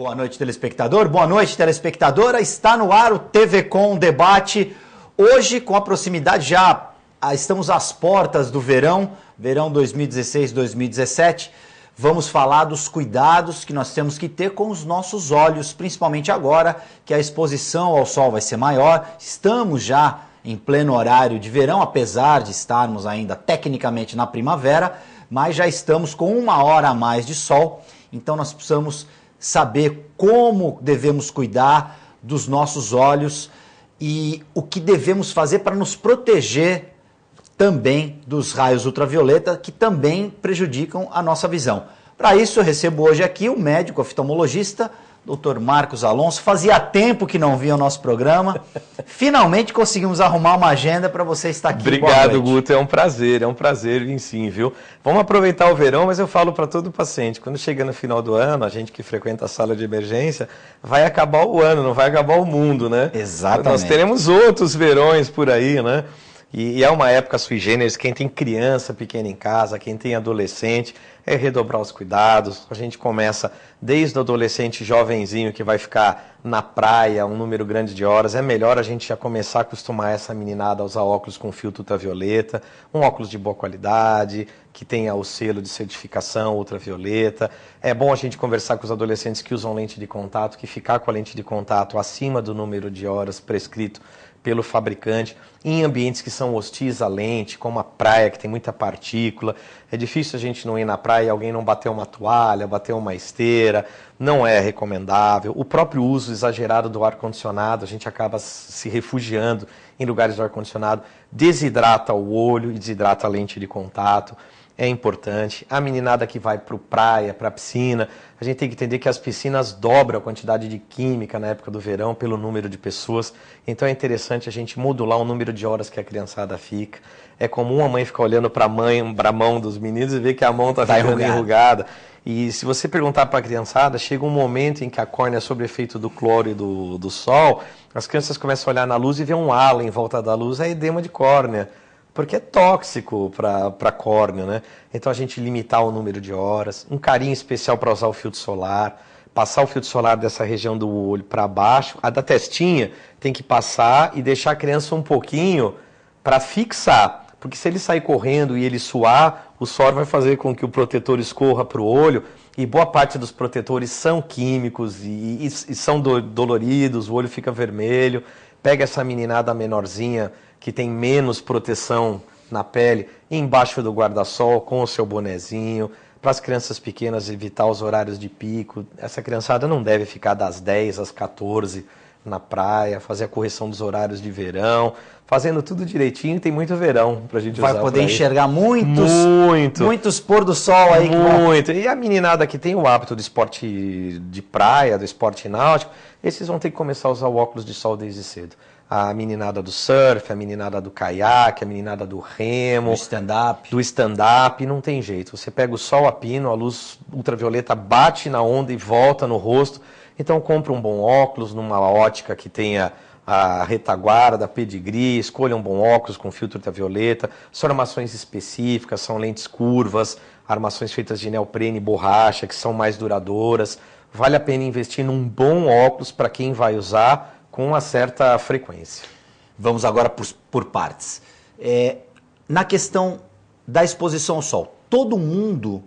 Boa noite, telespectador. Boa noite, telespectadora. Está no ar o TV Com Debate. Hoje, com a proximidade, já estamos às portas do verão 2016-2017. Vamos falar dos cuidados que nós temos que ter com os nossos olhos, principalmente agora que a exposição ao sol vai ser maior. Estamos já em pleno horário de verão, apesar de estarmos ainda tecnicamente na primavera, mas já estamos com 1 hora a mais de sol. Então nós precisamos saber como devemos cuidar dos nossos olhos e o que devemos fazer para nos proteger também dos raios ultravioleta, que também prejudicam a nossa visão. Para isso, eu recebo hoje aqui o médico oftalmologista, Dr. Marcos Alonso. Fazia tempo que não vinha o nosso programa. Finalmente conseguimos arrumar uma agenda para você estar aqui. Obrigado, Guto. É um prazer vir sim, viu? Vamos aproveitar o verão, mas eu falo para todo paciente, quando chega no final do ano, a gente que frequenta a sala de emergência, vai acabar o ano, não vai acabar o mundo, né? Exatamente. Nós teremos outros verões por aí, né? E é uma época sui generis, quem tem criança pequena em casa, quem tem adolescente, é redobrar os cuidados. A gente começa desde o adolescente jovenzinho que vai ficar na praia um número grande de horas. É melhor a gente já começar a acostumar essa meninada a usar óculos com filtro ultravioleta, um óculos de boa qualidade, que tenha o selo de certificação ultravioleta. É bom a gente conversar com os adolescentes que usam lente de contato, que ficar com a lente de contato acima do número de horas prescrito pelo fabricante, em ambientes que são hostis à lente, como a praia, que tem muita partícula. É difícil a gente não ir na praia e alguém não bater uma toalha, bater uma esteira, não é recomendável. O próprio uso exagerado do ar-condicionado, a gente acaba se refugiando em lugares do ar-condicionado, desidrata o olho e desidrata a lente de contato. É importante. A meninada que vai para a praia, para a piscina, a gente tem que entender que as piscinas dobram a quantidade de química na época do verão pelo número de pessoas. Então é interessante a gente modular o número de horas que a criançada fica. É comum a mãe ficar olhando para a mão dos meninos e ver que a mão está ficando enrugada. E se você perguntar para a criançada, chega um momento em que a córnea, sob efeito do cloro e do sol, as crianças começam a olhar na luz e ver um halo em volta da luz, é edema de córnea. Porque é tóxico para a córnea, né? Então a gente limitar o número de horas, um carinho especial para usar o filtro solar, passar o filtro solar dessa região do olho para baixo, a da testinha tem que passar e deixar a criança um pouquinho para fixar, porque se ele sair correndo e ele suar, o suor vai fazer com que o protetor escorra para o olho, e boa parte dos protetores são químicos e são doloridos, o olho fica vermelho. Pega essa meninada menorzinha que tem menos proteção na pele, embaixo do guarda-sol, com o seu bonezinho. Para as crianças pequenas, evitar os horários de pico. Essa criançada não deve ficar das 10 às 14 na praia, fazer a correção dos horários de verão. Fazendo tudo direitinho, tem muito verão para a gente usar. Vai poder enxergar muitos pôr do sol aí. Muito. E a meninada que tem o hábito do esporte de praia, do esporte náutico, esses vão ter que começar a usar o óculos de sol desde cedo. A meninada do surf, a meninada do caiaque, a meninada do remo, do stand-up, não tem jeito. Você pega o sol a pino, a luz ultravioleta bate na onda e volta no rosto. Então compra um bom óculos numa ótica que tenha a retaguarda, pedigree, escolha um bom óculos com filtro ultravioleta. São armações específicas, são lentes curvas, armações feitas de neoprene e borracha, que são mais duradouras. Vale a pena investir num bom óculos para quem vai usar com uma certa frequência. Vamos agora por partes. Na questão da exposição ao sol, todo mundo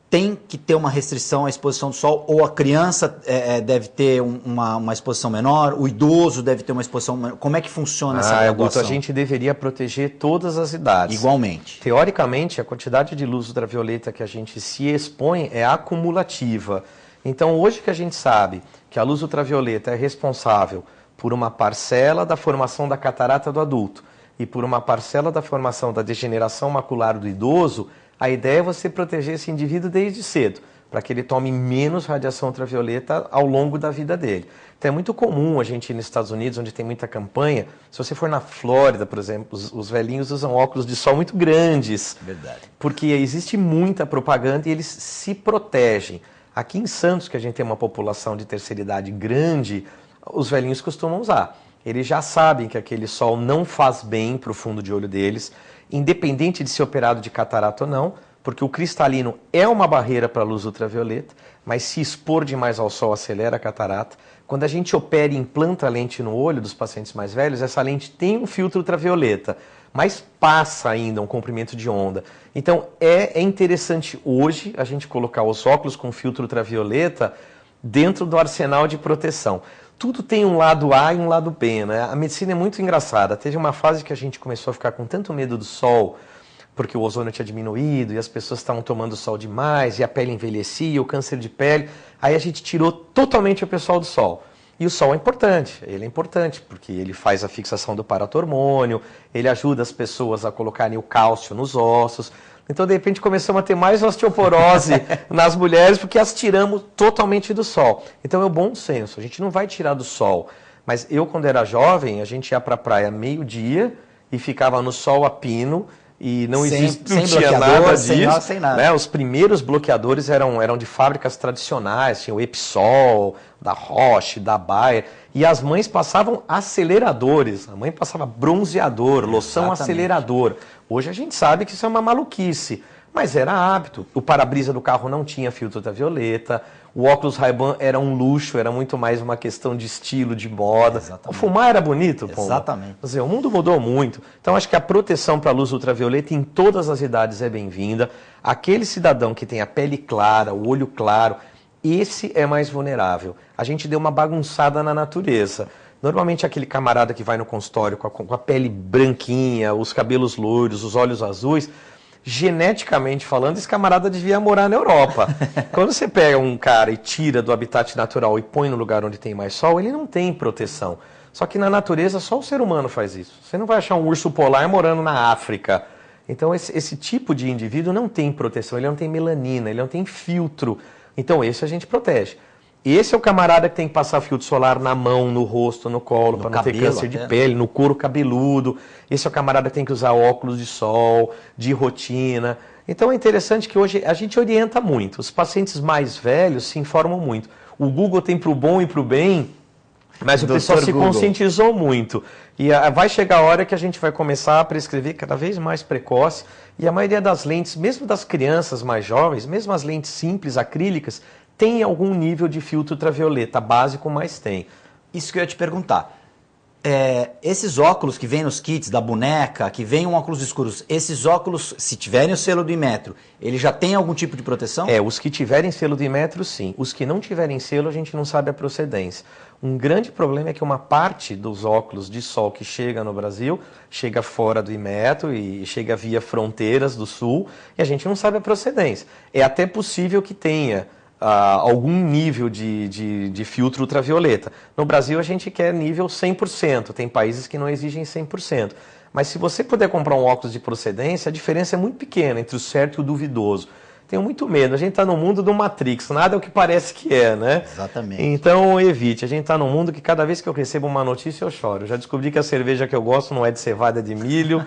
tem que ter uma restrição à exposição do sol, ou a criança deve ter uma exposição menor, o idoso deve ter uma exposição menor. Como é que funciona essa graduação? A gente deveria proteger todas as idades. Igualmente. Teoricamente, a quantidade de luz ultravioleta que a gente se expõe é acumulativa. Então, hoje que a gente sabe que a luz ultravioleta é responsável por uma parcela da formação da catarata do adulto e por uma parcela da formação da degeneração macular do idoso, a ideia é você proteger esse indivíduo desde cedo, para que ele tome menos radiação ultravioleta ao longo da vida dele. Então é muito comum a gente ir nos Estados Unidos, onde tem muita campanha. Se você for na Flórida, por exemplo, os velhinhos usam óculos de sol muito grandes. Verdade. Porque existe muita propaganda e eles se protegem. Aqui em Santos, que a gente tem uma população de terceira idade grande, os velhinhos costumam usar. Eles já sabem que aquele sol não faz bem para o fundo de olho deles, independente de ser operado de catarata ou não, porque o cristalino é uma barreira para a luz ultravioleta, mas se expor demais ao sol acelera a catarata. Quando a gente opera e implanta a lente no olho dos pacientes mais velhos, essa lente tem um filtro ultravioleta, mas passa ainda um comprimento de onda. Então é interessante hoje a gente colocar os óculos com filtro ultravioleta dentro do arsenal de proteção. Tudo tem um lado A e um lado B, né? A medicina é muito engraçada. Teve uma fase que a gente começou a ficar com tanto medo do sol, porque o ozônio tinha diminuído e as pessoas estavam tomando sol demais e a pele envelhecia, o câncer de pele. Aí a gente tirou totalmente o pessoal do sol. E o sol é importante, ele é importante porque ele faz a fixação do paratormônio, ele ajuda as pessoas a colocarem o cálcio nos ossos. Então, de repente, começamos a ter mais osteoporose nas mulheres porque as tiramos totalmente do sol. Então, é o bom senso, a gente não vai tirar do sol. Mas eu, quando era jovem, a gente ia para a praia meio-dia e ficava no sol a pino, e não tinha nada disso. Sem nada. Né? Os primeiros bloqueadores eram de fábricas tradicionais, tinha o Epsol, da Roche, da Bayer, e as mães passavam aceleradores, a mãe passava bronzeador, loção acelerador. Hoje a gente sabe que isso é uma maluquice, mas era hábito. O para-brisa do carro não tinha filtro ultravioleta, o óculos Ray-Ban era um luxo, era muito mais uma questão de estilo, de moda. O fumar era bonito, pô. Exatamente. Quer dizer, o mundo mudou muito. Então, acho que a proteção para a luz ultravioleta em todas as idades é bem-vinda. Aquele cidadão que tem a pele clara, o olho claro, esse é mais vulnerável. A gente deu uma bagunçada na natureza. Normalmente, aquele camarada que vai no consultório com a pele branquinha, os cabelos loiros, os olhos azuis, geneticamente falando, esse camarada devia morar na Europa. Quando você pega um cara e tira do habitat natural e põe no lugar onde tem mais sol, ele não tem proteção. Só que na natureza só o ser humano faz isso. Você não vai achar um urso polar morando na África. Então esse tipo de indivíduo não tem proteção, ele não tem melanina, ele não tem filtro. Então esse a gente protege. Esse é o camarada que tem que passar filtro solar na mão, no rosto, no colo, para não ter câncer de pele, no couro cabeludo. Esse é o camarada que tem que usar óculos de sol, de rotina. Então é interessante que hoje a gente orienta muito. Os pacientes mais velhos se informam muito. O Google tem para o bom e para o bem, mas o pessoal se conscientizou muito. E vai chegar a hora que a gente vai começar a prescrever cada vez mais precoce. E a maioria das lentes, mesmo das crianças mais jovens, mesmo as lentes simples, acrílicas, tem algum nível de filtro ultravioleta básico, mas tem. Isso que eu ia te perguntar. Esses óculos que vêm nos kits da boneca, que vêm um óculos escuros, esses óculos, se tiverem o selo do Inmetro, ele já tem algum tipo de proteção? Os que tiverem selo do Inmetro, sim. Os que não tiverem selo, a gente não sabe a procedência. Um grande problema é que uma parte dos óculos de sol que chega no Brasil, chega fora do Inmetro e chega via fronteiras do sul, e a gente não sabe a procedência. É até possível que tenha algum nível de filtro ultravioleta. No Brasil a gente quer nível 100%, tem países que não exigem 100%. Mas se você puder comprar um óculos de procedência, a diferença é muito pequena entre o certo e o duvidoso. Tenho muito medo, a gente está no mundo do Matrix, nada é o que parece que é, né? Exatamente. Então evite, a gente está num mundo que cada vez que eu recebo uma notícia eu choro. Eu já descobri que a cerveja que eu gosto não é de cevada, de milho,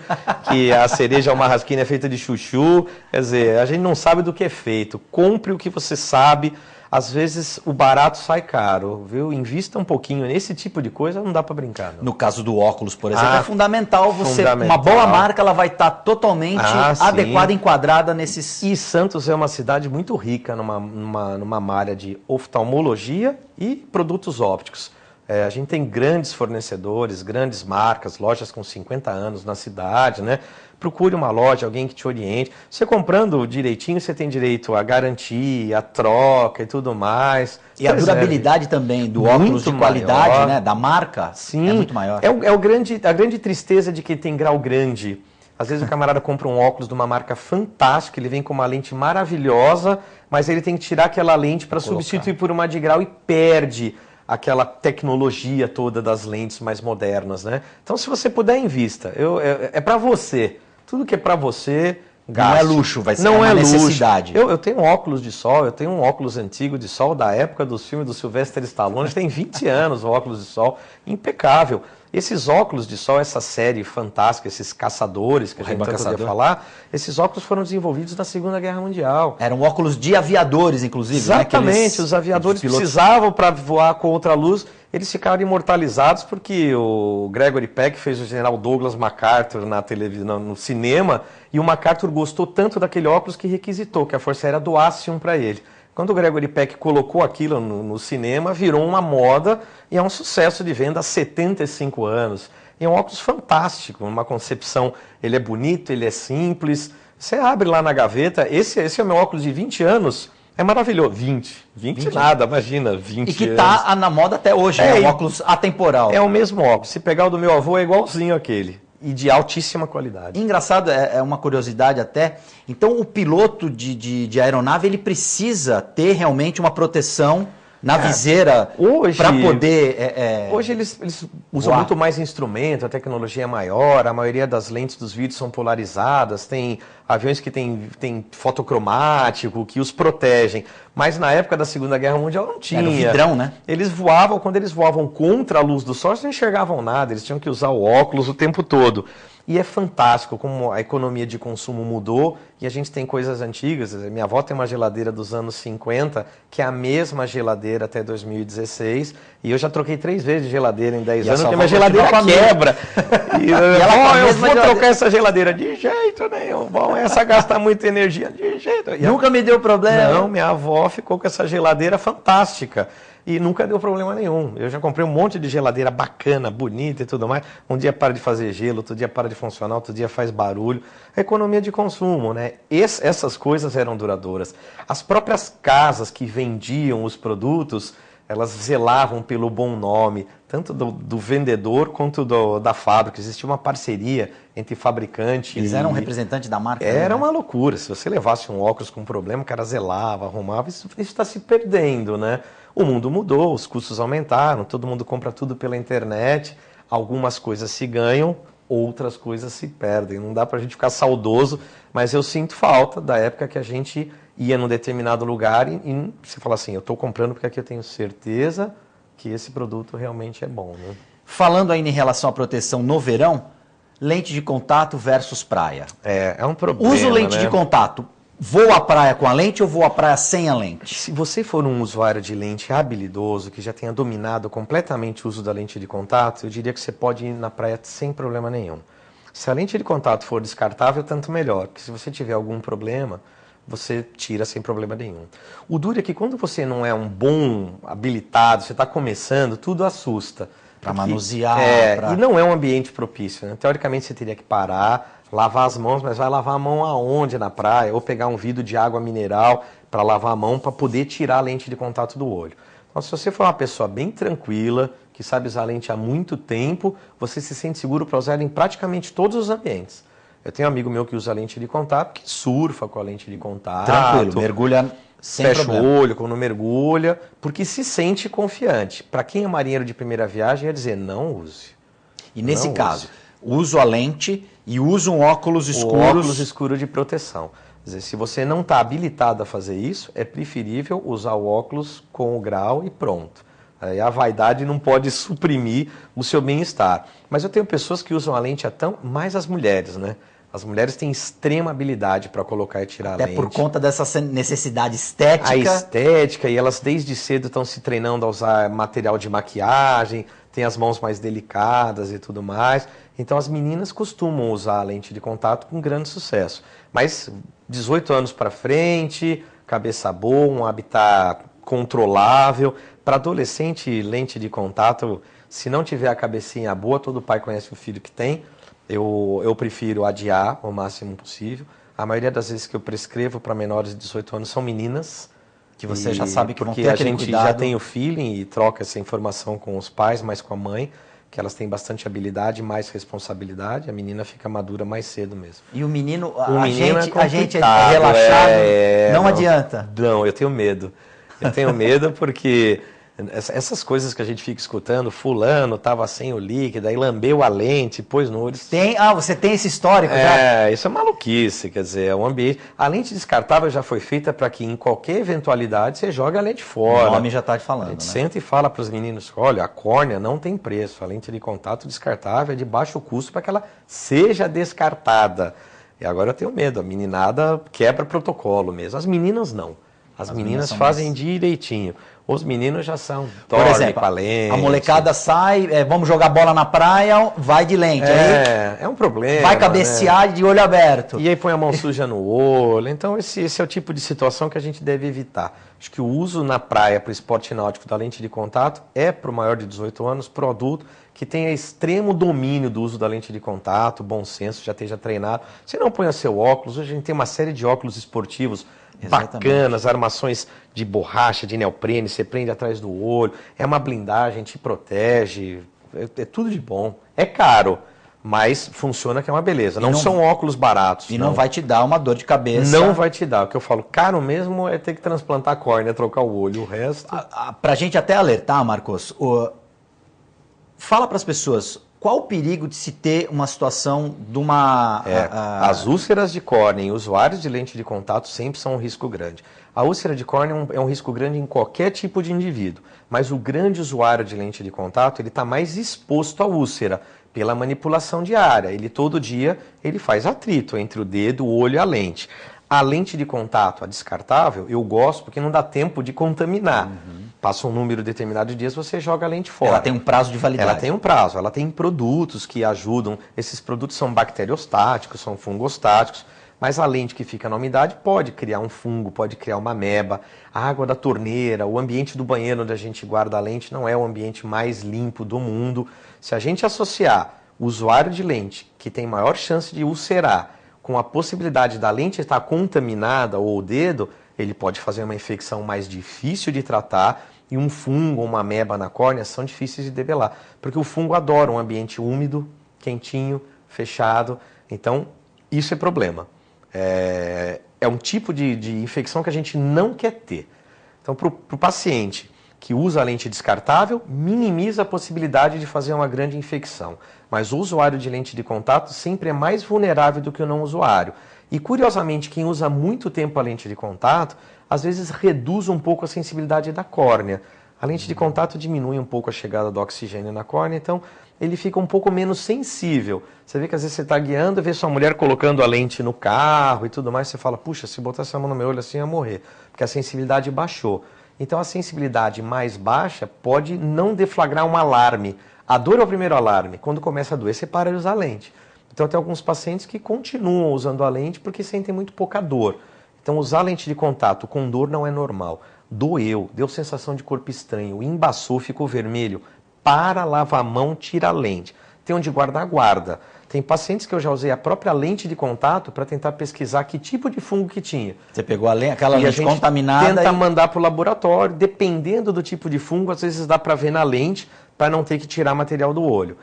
que a cereja marrasquina é feita de chuchu, quer dizer, a gente não sabe do que é feito. Compre o que você sabe, às vezes o barato sai caro, viu? Invista um pouquinho nesse tipo de coisa, não dá para brincar. Não. No caso do óculos, por exemplo, é fundamental você... Uma boa marca, ela vai estar totalmente adequada, enquadrada nesses... E Santos é uma cidade muito rica numa área de oftalmologia e produtos ópticos. A gente tem grandes fornecedores, grandes marcas, lojas com 50 anos na cidade, né? Procure uma loja, alguém que te oriente. Você comprando direitinho, você tem direito à garantia, à troca e tudo mais. E a durabilidade também do óculos de qualidade, né? Da marca, sim, é muito maior. A grande tristeza de quem tem grau grande. Às vezes o camarada compra um óculos de uma marca fantástica, ele vem com uma lente maravilhosa, mas ele tem que tirar aquela lente para substituir por uma de grau e perde aquela tecnologia toda das lentes mais modernas, né? Então, se você puder, invista. É para você. Tudo que é para você, gaste. Não é luxo, vai ser uma necessidade. Eu tenho um óculos de sol, eu tenho um óculos antigo de sol da época dos filmes do Sylvester Stallone, tem 20 anos o óculos de sol, impecável. Esses óculos de sol, essa série fantástica, esses caçadores que a gente tanto podia falar, esses óculos foram desenvolvidos na Segunda Guerra Mundial. Eram óculos de aviadores, inclusive. Exatamente, né? Os aviadores precisavam para voar contra a luz, eles ficaram imortalizados porque o Gregory Peck fez o general Douglas MacArthur na televisão, no cinema, e o MacArthur gostou tanto daquele óculos que requisitou que a Força Aérea doasse um para ele. Quando o Gregory Peck colocou aquilo no cinema, virou uma moda e é um sucesso de venda há 75 anos. E é um óculos fantástico, uma concepção, ele é bonito, ele é simples. Você abre lá na gaveta, esse é o meu óculos de 20 anos, é maravilhoso. 20 nada, imagina, 20 anos. E que está na moda até hoje, é um óculos atemporal. É o mesmo óculos, se pegar o do meu avô é igualzinho aquele. E de altíssima qualidade. Engraçado, é uma curiosidade até. Então, o piloto de aeronave, ele precisa ter realmente uma proteção na viseira para poder... hoje eles usam muito mais instrumento, a tecnologia é maior, a maioria das lentes dos vídeos são polarizadas, tem aviões que tem fotocromático, que os protegem. Mas na época da Segunda Guerra Mundial não tinha. Era o vidrão, né? Eles voavam, quando eles voavam contra a luz do sol, eles não enxergavam nada, eles tinham que usar o óculos o tempo todo. E é fantástico como a economia de consumo mudou e a gente tem coisas antigas. Minha avó tem uma geladeira dos anos 50, que é a mesma geladeira até 2016. E eu já troquei 3 vezes de geladeira em 10 anos, porque minha geladeira quebra. E ela eu vou trocar essa geladeira de jeito nenhum. Bom, essa gasta muita energia de jeito. Nunca me deu problema. Não, minha avó ficou com essa geladeira fantástica. E nunca deu problema nenhum. Eu já comprei um monte de geladeira bacana, bonita e tudo mais. Um dia para de fazer gelo, outro dia para de funcionar, outro dia faz barulho. A economia de consumo, né? Essas coisas eram duradouras. As próprias casas que vendiam os produtos, elas zelavam pelo bom nome, tanto do vendedor quanto da fábrica. Existia uma parceria entre fabricante Eles eram representantes da marca. Era né? uma loucura. Se você levasse um óculos com problema, o cara zelava, arrumava. Isso está se perdendo, né? O mundo mudou, os custos aumentaram, todo mundo compra tudo pela internet, algumas coisas se ganham, outras coisas se perdem. Não dá pra gente ficar saudoso, mas eu sinto falta da época que a gente ia num determinado lugar e você fala assim, eu estou comprando porque aqui eu tenho certeza que esse produto realmente é bom. Né? Falando ainda em relação à proteção no verão, lente de contato versus praia. É um problema, Uso lente de contato. Vou à praia com a lente ou vou à praia sem a lente? Se você for um usuário de lente habilidoso, que já tenha dominado completamente o uso da lente de contato, eu diria que você pode ir na praia sem problema nenhum. Se a lente de contato for descartável, tanto melhor, porque se você tiver algum problema, você tira sem problema nenhum. O duro é que quando você não é um bom habilitado, você está começando, tudo assusta. Para manusear. E não é um ambiente propício. Né? Teoricamente você teria que parar, lavar as mãos, mas vai lavar a mão aonde na praia? Ou pegar um vidro de água mineral para lavar a mão para poder tirar a lente de contato do olho. Então, se você for uma pessoa bem tranquila, que sabe usar a lente há muito tempo, você se sente seguro para usar ela em praticamente todos os ambientes. Eu tenho um amigo meu que usa a lente de contato, que surfa com a lente de contato. Tranquilo, mergulha sem fecha problema. o olho quando mergulha, porque se sente confiante. Para quem é marinheiro de primeira viagem, é dizer, não use. E nesse caso, uso a lente e uso um óculos escuros. O óculos escuro de proteção. Quer dizer, se você não está habilitado a fazer isso, é preferível usar o óculos com o grau e pronto. Aí a vaidade não pode suprimir o seu bem-estar. Mas eu tenho pessoas que usam a lente mais as mulheres, né? As mulheres têm extrema habilidade para colocar e tirar a lente. Até por conta dessa necessidade estética. A estética, e elas desde cedo estão se treinando a usar material de maquiagem, têm as mãos mais delicadas e tudo mais. Então as meninas costumam usar a lente de contato com grande sucesso. Mas 18 anos para frente, cabeça boa, um habitat controlável. Para adolescente, lente de contato, se não tiver a cabecinha boa, todo pai conhece o filho que tem. Eu prefiro adiar o máximo possível. A maioria das vezes que eu prescrevo para menores de 18 anos são meninas. Que você já sabe que vão ter porque a aquele gente cuidado. já tem o feeling e troca essa informação com os pais, mas com a mãe, que elas têm bastante habilidade, mais responsabilidade. A menina fica madura mais cedo mesmo. E o menino, a gente é relaxado, não não adianta. Não, eu tenho medo. Eu tenho medo porque Essas coisas que a gente fica escutando, fulano estava sem o líquido, aí lambeu a lente, pôs no olho. Você tem esse histórico já? Isso é maluquice, quer dizer, o ambiente. A lente descartável já foi feita para que em qualquer eventualidade você jogue a lente fora. O nome já está te falando, A gente senta e fala para os meninos, olha, a córnea não tem preço, a lente de contato descartável é de baixo custo para que ela seja descartada. E agora eu tenho medo, a meninada quebra protocolo mesmo, as meninas não. As meninas fazem direitinho. Os meninos já são. Por exemplo, a molecada sai, vamos jogar bola na praia, vai de lente. É um problema. Vai cabecear de olho aberto. E aí põe a mão suja no olho. Então esse é o tipo de situação que a gente deve evitar. Acho que o uso na praia para o esporte náutico da lente de contato é para o maior de 18 anos, para o adulto, que tenha extremo domínio do uso da lente de contato, bom senso, já esteja treinado. Se não ponha seu óculos, hoje a gente tem uma série de óculos esportivos bacanas, armações de borracha, de neoprene, você prende atrás do olho, é uma blindagem, te protege, é tudo de bom. É caro, mas funciona que é uma beleza. Não são óculos baratos. E não vai te dar uma dor de cabeça. Não vai te dar. O que eu falo, caro mesmo é ter que transplantar a córnea, trocar o olho, o resto... Pra gente até alertar, Marcos, fala para as pessoas... Qual o perigo de se ter uma situação de uma... As úlceras de córnea em usuários de lente de contato sempre são um risco grande. A úlcera de córnea é um risco grande em qualquer tipo de indivíduo, mas o grande usuário de lente de contato ele está mais exposto à úlcera pela manipulação diária. Ele todo dia ele faz atrito entre o dedo, o olho e a lente. A lente de contato, a descartável, eu gosto porque não dá tempo de contaminar. Passa um número determinado de dias, você joga a lente fora. Ela tem um prazo de validade. Ela tem um prazo, ela tem produtos que ajudam. Esses produtos são bacteriostáticos, são fungostáticos, mas a lente que fica na umidade pode criar um fungo, pode criar uma ameba. A água da torneira, o ambiente do banheiro onde a gente guarda a lente não é o ambiente mais limpo do mundo. Se a gente associar o usuário de lente, que tem maior chance de ulcerar, com a possibilidade da lente estar contaminada ou o dedo, ele pode fazer uma infecção mais difícil de tratar e um fungo ou uma ameba na córnea são difíceis de debelar, porque o fungo adora um ambiente úmido, quentinho, fechado, então isso é problema. É um tipo de infecção que a gente não quer ter. Então, para o paciente que usa a lente descartável, minimiza a possibilidade de fazer uma grande infecção. Mas o usuário de lente de contato sempre é mais vulnerável do que o não usuário. E, curiosamente, quem usa muito tempo a lente de contato, às vezes reduz um pouco a sensibilidade da córnea. A lente de contato diminui um pouco a chegada do oxigênio na córnea, então ele fica um pouco menos sensível. Você vê que às vezes você está guiando, vê sua mulher colocando a lente no carro e tudo mais, você fala, puxa, se botasse a mão no meu olho assim, ia morrer, porque a sensibilidade baixou. Então a sensibilidade mais baixa pode não deflagrar um alarme. A dor é o primeiro alarme. Quando começa a doer, você para de usar a lente. Então tem alguns pacientes que continuam usando a lente porque sentem muito pouca dor. Então usar a lente de contato com dor não é normal. Doeu, deu sensação de corpo estranho, embaçou, ficou vermelho. Para, lava a mão, tira a lente. Tem onde guardar, guarda. Tem pacientes que eu já usei a própria lente de contato para tentar pesquisar que tipo de fungo que tinha. Você pegou aquela lente contaminada tenta mandar para o laboratório, dependendo do tipo de fungo, às vezes dá para ver na lente, para não ter que tirar material do olho.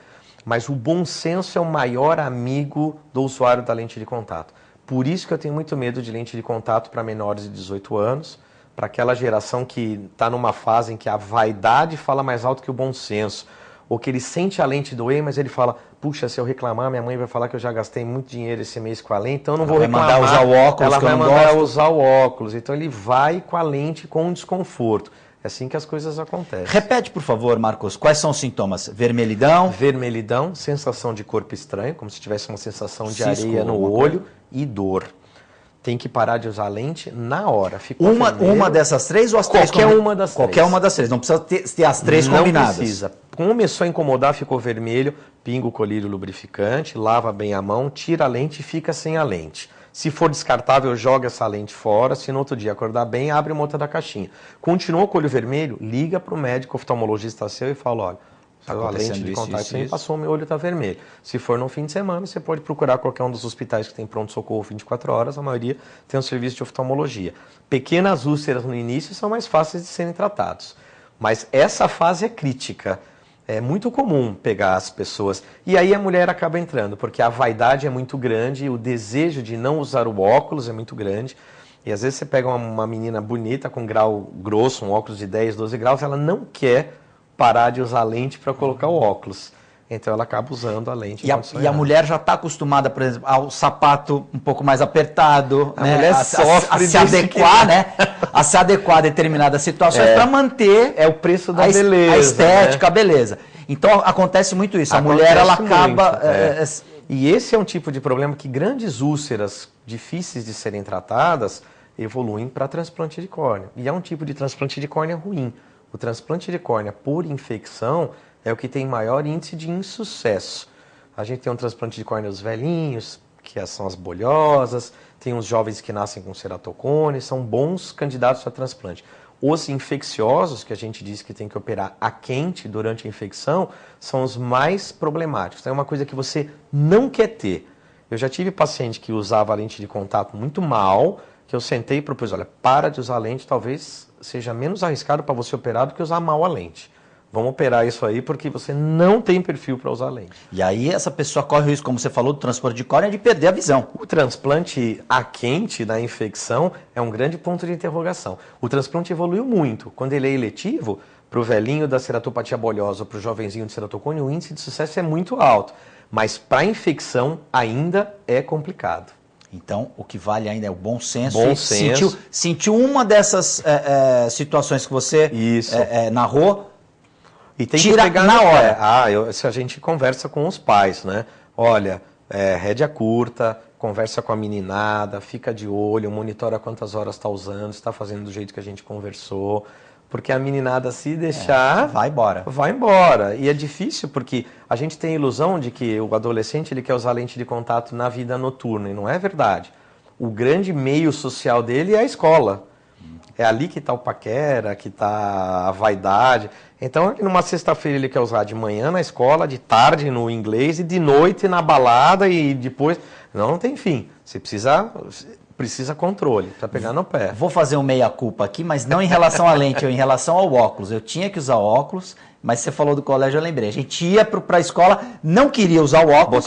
Mas o bom senso é o maior amigo do usuário da lente de contato. Por isso que eu tenho muito medo de lente de contato para menores de 18 anos, para aquela geração que está numa fase em que a vaidade fala mais alto que o bom senso, ou que ele sente a lente doer, mas ele fala, puxa, se eu reclamar, minha mãe vai falar que eu já gastei muito dinheiro esse mês com a lente, então eu não vou reclamar. Ela vai mandar usar o óculos, ela vai mandar usar o óculos, então ele vai com a lente com desconforto. É assim que as coisas acontecem. Repete, por favor, Marcos, quais são os sintomas? Vermelhidão? Vermelhidão, sensação de corpo estranho, como se tivesse uma sensação de areia no olho e dor. Tem que parar de usar lente na hora. Uma dessas três ou as três? Qualquer uma das três. Qualquer uma das três. Não precisa ter as três combinadas. Não precisa. Começou a incomodar, ficou vermelho, pinga o colírio lubrificante, lava bem a mão, tira a lente e fica sem a lente. Se for descartável, joga essa lente fora. Se no outro dia acordar bem, abre uma outra da caixinha. Continuou com o olho vermelho, liga para o médico oftalmologista seu e fala, olha, a lente de contato você me passou, meu olho está vermelho. Se for no fim de semana, você pode procurar qualquer um dos hospitais que tem pronto-socorro 24 horas, a maioria tem um serviço de oftalmologia. Pequenas úlceras no início são mais fáceis de serem tratados, mas essa fase é crítica. É muito comum pegar as pessoas, e aí a mulher acaba entrando, porque a vaidade é muito grande, o desejo de não usar o óculos é muito grande, E às vezes você pega uma menina bonita com grau grosso, um óculos de 10, 12 graus, ela não quer parar de usar lente para colocar o óculos. Então ela acaba usando a lente. E a mulher já está acostumada, por exemplo, ao sapato um pouco mais apertado, a né? mulher sofre a se adequar, né? A se adequar a determinadas situações para manter o preço da beleza, a estética, né? a beleza. Então acontece muito isso. A mulher ela acaba e esse é um tipo de problema que grandes úlceras difíceis de serem tratadas evoluem para transplante de córnea. E é um tipo de transplante de córnea ruim. O transplante de córnea por infecção é o que tem maior índice de insucesso. A gente tem um transplante de córnea dos velhinhos, que são as bolhosas, tem os jovens que nascem com ceratocone, são bons candidatos a transplante. Os infecciosos, que a gente diz que tem que operar a quente durante a infecção, são os mais problemáticos. Então é uma coisa que você não quer ter. Eu já tive paciente que usava a lente de contato muito mal, que eu sentei e propus, olha, para de usar lente, talvez seja menos arriscado para você operar do que usar mal a lente. Vamos operar isso aí porque você não tem perfil para usar lente. E aí essa pessoa corre o risco, como você falou, do transplante de córnea, de perder a visão. O transplante a quente da infecção é um grande ponto de interrogação. O transplante evoluiu muito. Quando ele é eletivo, para o velhinho da ceratopatia bolhosa ou para o jovenzinho de ceratocone, o índice de sucesso é muito alto. Mas para a infecção ainda é complicado. Então, o que vale ainda é o bom senso. Sentiu uma dessas situações que você narrou, e tem que pegar na hora. Se a gente conversa com os pais, né? Olha, rédea curta, conversa com a meninada, fica de olho, monitora quantas horas está usando, está fazendo do jeito que a gente conversou. Porque a meninada, se deixar, vai embora. Vai embora. E é difícil porque a gente tem a ilusão de que o adolescente ele quer usar lente de contato na vida noturna, e não é verdade. O grande meio social dele é a escola. É ali que está o paquera, que está a vaidade. Então, numa sexta-feira ele quer usar de manhã na escola, de tarde no inglês e de noite na balada e depois... Não tem fim. Você precisa controle, para pegar no pé. Vou fazer um meia-culpa aqui, mas não em relação à lente, em relação ao óculos. Eu tinha que usar óculos, mas você falou do colégio, eu lembrei. A gente ia para a escola, não queria usar o óculos.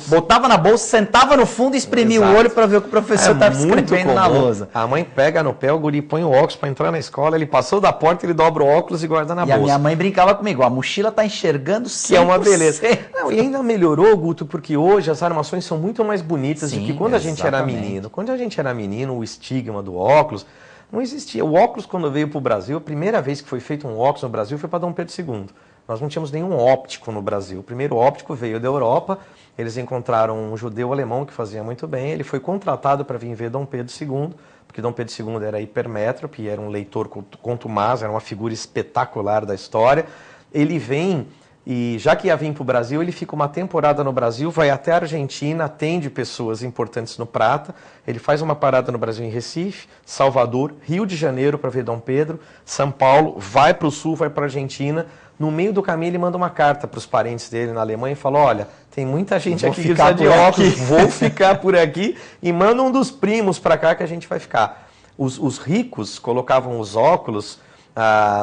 Botava na bolsa, sentava no fundo e espremia o olho para ver o que o professor estava escrevendo na lousa. A mãe pega no pé, o guri põe o óculos para entrar na escola, ele passou da porta, ele dobra o óculos e guarda na bolsa. E a minha mãe brincava comigo, a mochila está enxergando 100%. Que é uma beleza. Não, e ainda melhorou, Guto, porque hoje as armações são muito mais bonitas do que quando a gente era menino. Quando a gente era menino, o estigma do óculos não existia. O óculos, quando veio para o Brasil, a primeira vez que foi feito um óculos no Brasil foi para Dom Pedro II. Nós não tínhamos nenhum óptico no Brasil. O primeiro óptico veio da Europa, eles encontraram um judeu alemão que fazia muito bem, ele foi contratado para vir ver Dom Pedro II, porque Dom Pedro II era hipermétrope, era um leitor contumaz, era uma figura espetacular da história. Ele vem... E já que ia vir para o Brasil, ele fica uma temporada no Brasil, vai até a Argentina, atende pessoas importantes no Prata, ele faz uma parada no Brasil em Recife, Salvador, Rio de Janeiro para ver Dom Pedro, São Paulo, vai para o Sul, vai para a Argentina. No meio do caminho ele manda uma carta para os parentes dele na Alemanha e fala, olha, tem muita gente aqui que precisa de óculos, vou ficar por aqui, e manda um dos primos para cá que a gente vai ficar. Os ricos colocavam os óculos...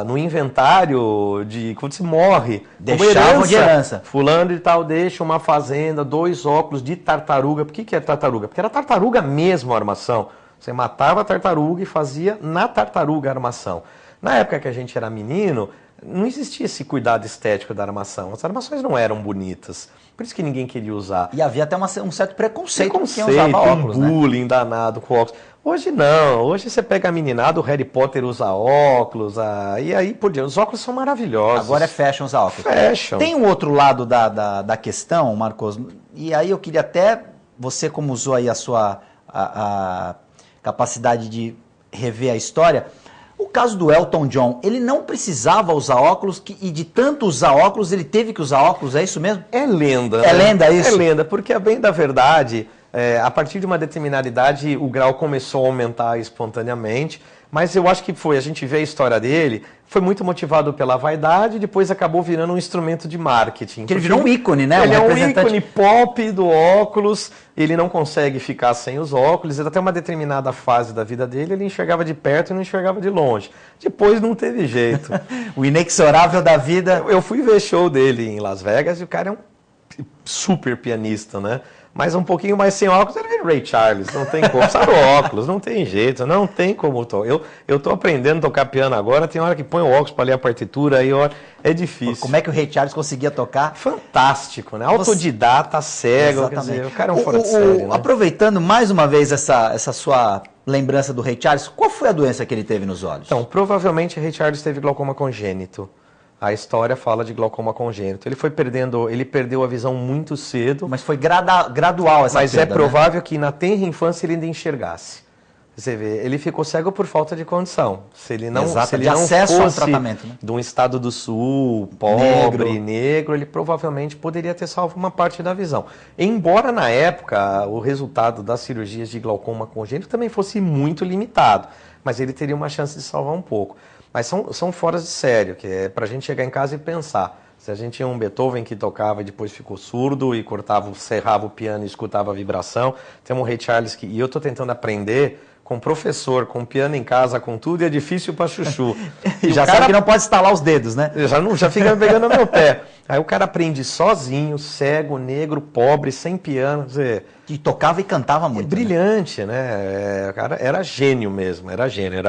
no inventário de quando se morre, deixavam de herança. Fulano de tal deixa uma fazenda, 2 óculos de tartaruga. Por que é tartaruga? Porque era tartaruga mesmo a armação. Você matava a tartaruga e fazia na tartaruga a armação. Na época que a gente era menino, não existia esse cuidado estético da armação. As armações não eram bonitas. Por isso que ninguém queria usar. E havia até um certo preconceito com quem usava óculos, um bullying danado com óculos. Hoje não, hoje você pega a meninada, o Harry Potter usa óculos, e aí por diante. Os óculos são maravilhosos. Agora é fashion usar óculos. Fashion. Tem um outro lado da questão, Marcos, e aí eu queria até, você como usou aí a sua a capacidade de rever a história, o caso do Elton John, ele não precisava usar óculos e de tanto usar óculos, ele teve que usar óculos, é isso mesmo? É lenda. É lenda isso? É lenda, porque a bem da verdade... a partir de uma determinada idade, o grau começou a aumentar espontaneamente, mas eu acho que a gente vê a história dele, foi muito motivado pela vaidade e depois acabou virando um instrumento de marketing. Porque ele virou um ícone, né? Ele é um ícone pop do óculos, ele não consegue ficar sem os óculos, até uma determinada fase da vida dele, ele enxergava de perto e não enxergava de longe. Depois não teve jeito. O inexorável da vida. Eu fui ver show dele em Las Vegas e o cara é um super pianista, né? Mas um pouquinho mais sem óculos, ele é Ray Charles, não tem como. Sabe o óculos, não tem jeito, não tem como. Eu tô aprendendo a tocar piano agora, tem hora que põe o óculos para ler a partitura, aí é difícil. Como é que o Ray Charles conseguia tocar? Fantástico, né? Autodidata, cego, quer dizer, o cara é um fora de série, né? Aproveitando mais uma vez essa sua lembrança do Ray Charles, qual foi a doença que ele teve nos olhos? Então, provavelmente Ray Charles teve glaucoma congênito. A história fala de glaucoma congênito. Ele perdeu a visão muito cedo. Mas foi gradual essa Mas perda, é provável que na tenra infância ele ainda enxergasse. Você vê, ele ficou cego por falta de condição. Se ele não, Exato, se ele de não acesso ao fosse tratamento, né? de um estado do sul, pobre, negro, ele provavelmente poderia ter salvo uma parte da visão. Embora na época o resultado das cirurgias de glaucoma congênito também fosse muito limitado, mas ele teria uma chance de salvar um pouco. Mas são foras de sério, que é para a gente chegar em casa e pensar. Se a gente tinha um Beethoven que tocava e depois ficou surdo e serrava o piano e escutava a vibração, tem um Ray Charles e eu estou tentando aprender com professor, com piano em casa, com tudo, e é difícil para chuchu. E já sabe que não pode estalar os dedos, né? Já fica pegando no meu pé. Aí o cara aprende sozinho, cego, negro, pobre, sem piano. Dizer, e tocava e cantava muito. Brilhante, né? O cara era gênio mesmo, era gênio.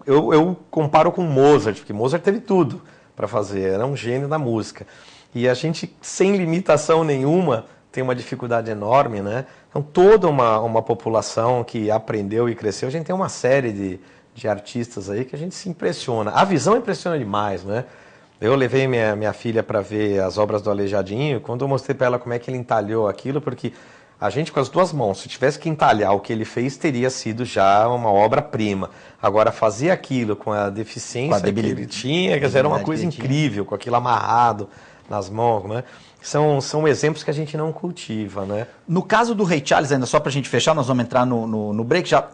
Eu comparo com Mozart, porque Mozart teve tudo para fazer, era um gênio da música. E a gente, sem limitação nenhuma, tem uma dificuldade enorme, né? Então, toda uma população que aprendeu e cresceu, a gente tem uma série de artistas aí que a gente se impressiona. A visão impressiona demais, né? Eu levei minha filha para ver as obras do Aleijadinho, quando eu mostrei para ela como é que ele entalhou aquilo, porque a gente com as duas mãos, se tivesse que entalhar o que ele fez, teria sido já uma obra-prima. Agora, fazer aquilo com a deficiência que ele tinha, quer dizer, era uma coisa incrível, com aquilo amarrado nas mãos, né? São exemplos que a gente não cultiva, né? No caso do Ray Charles, ainda só para a gente fechar, nós vamos entrar no break, já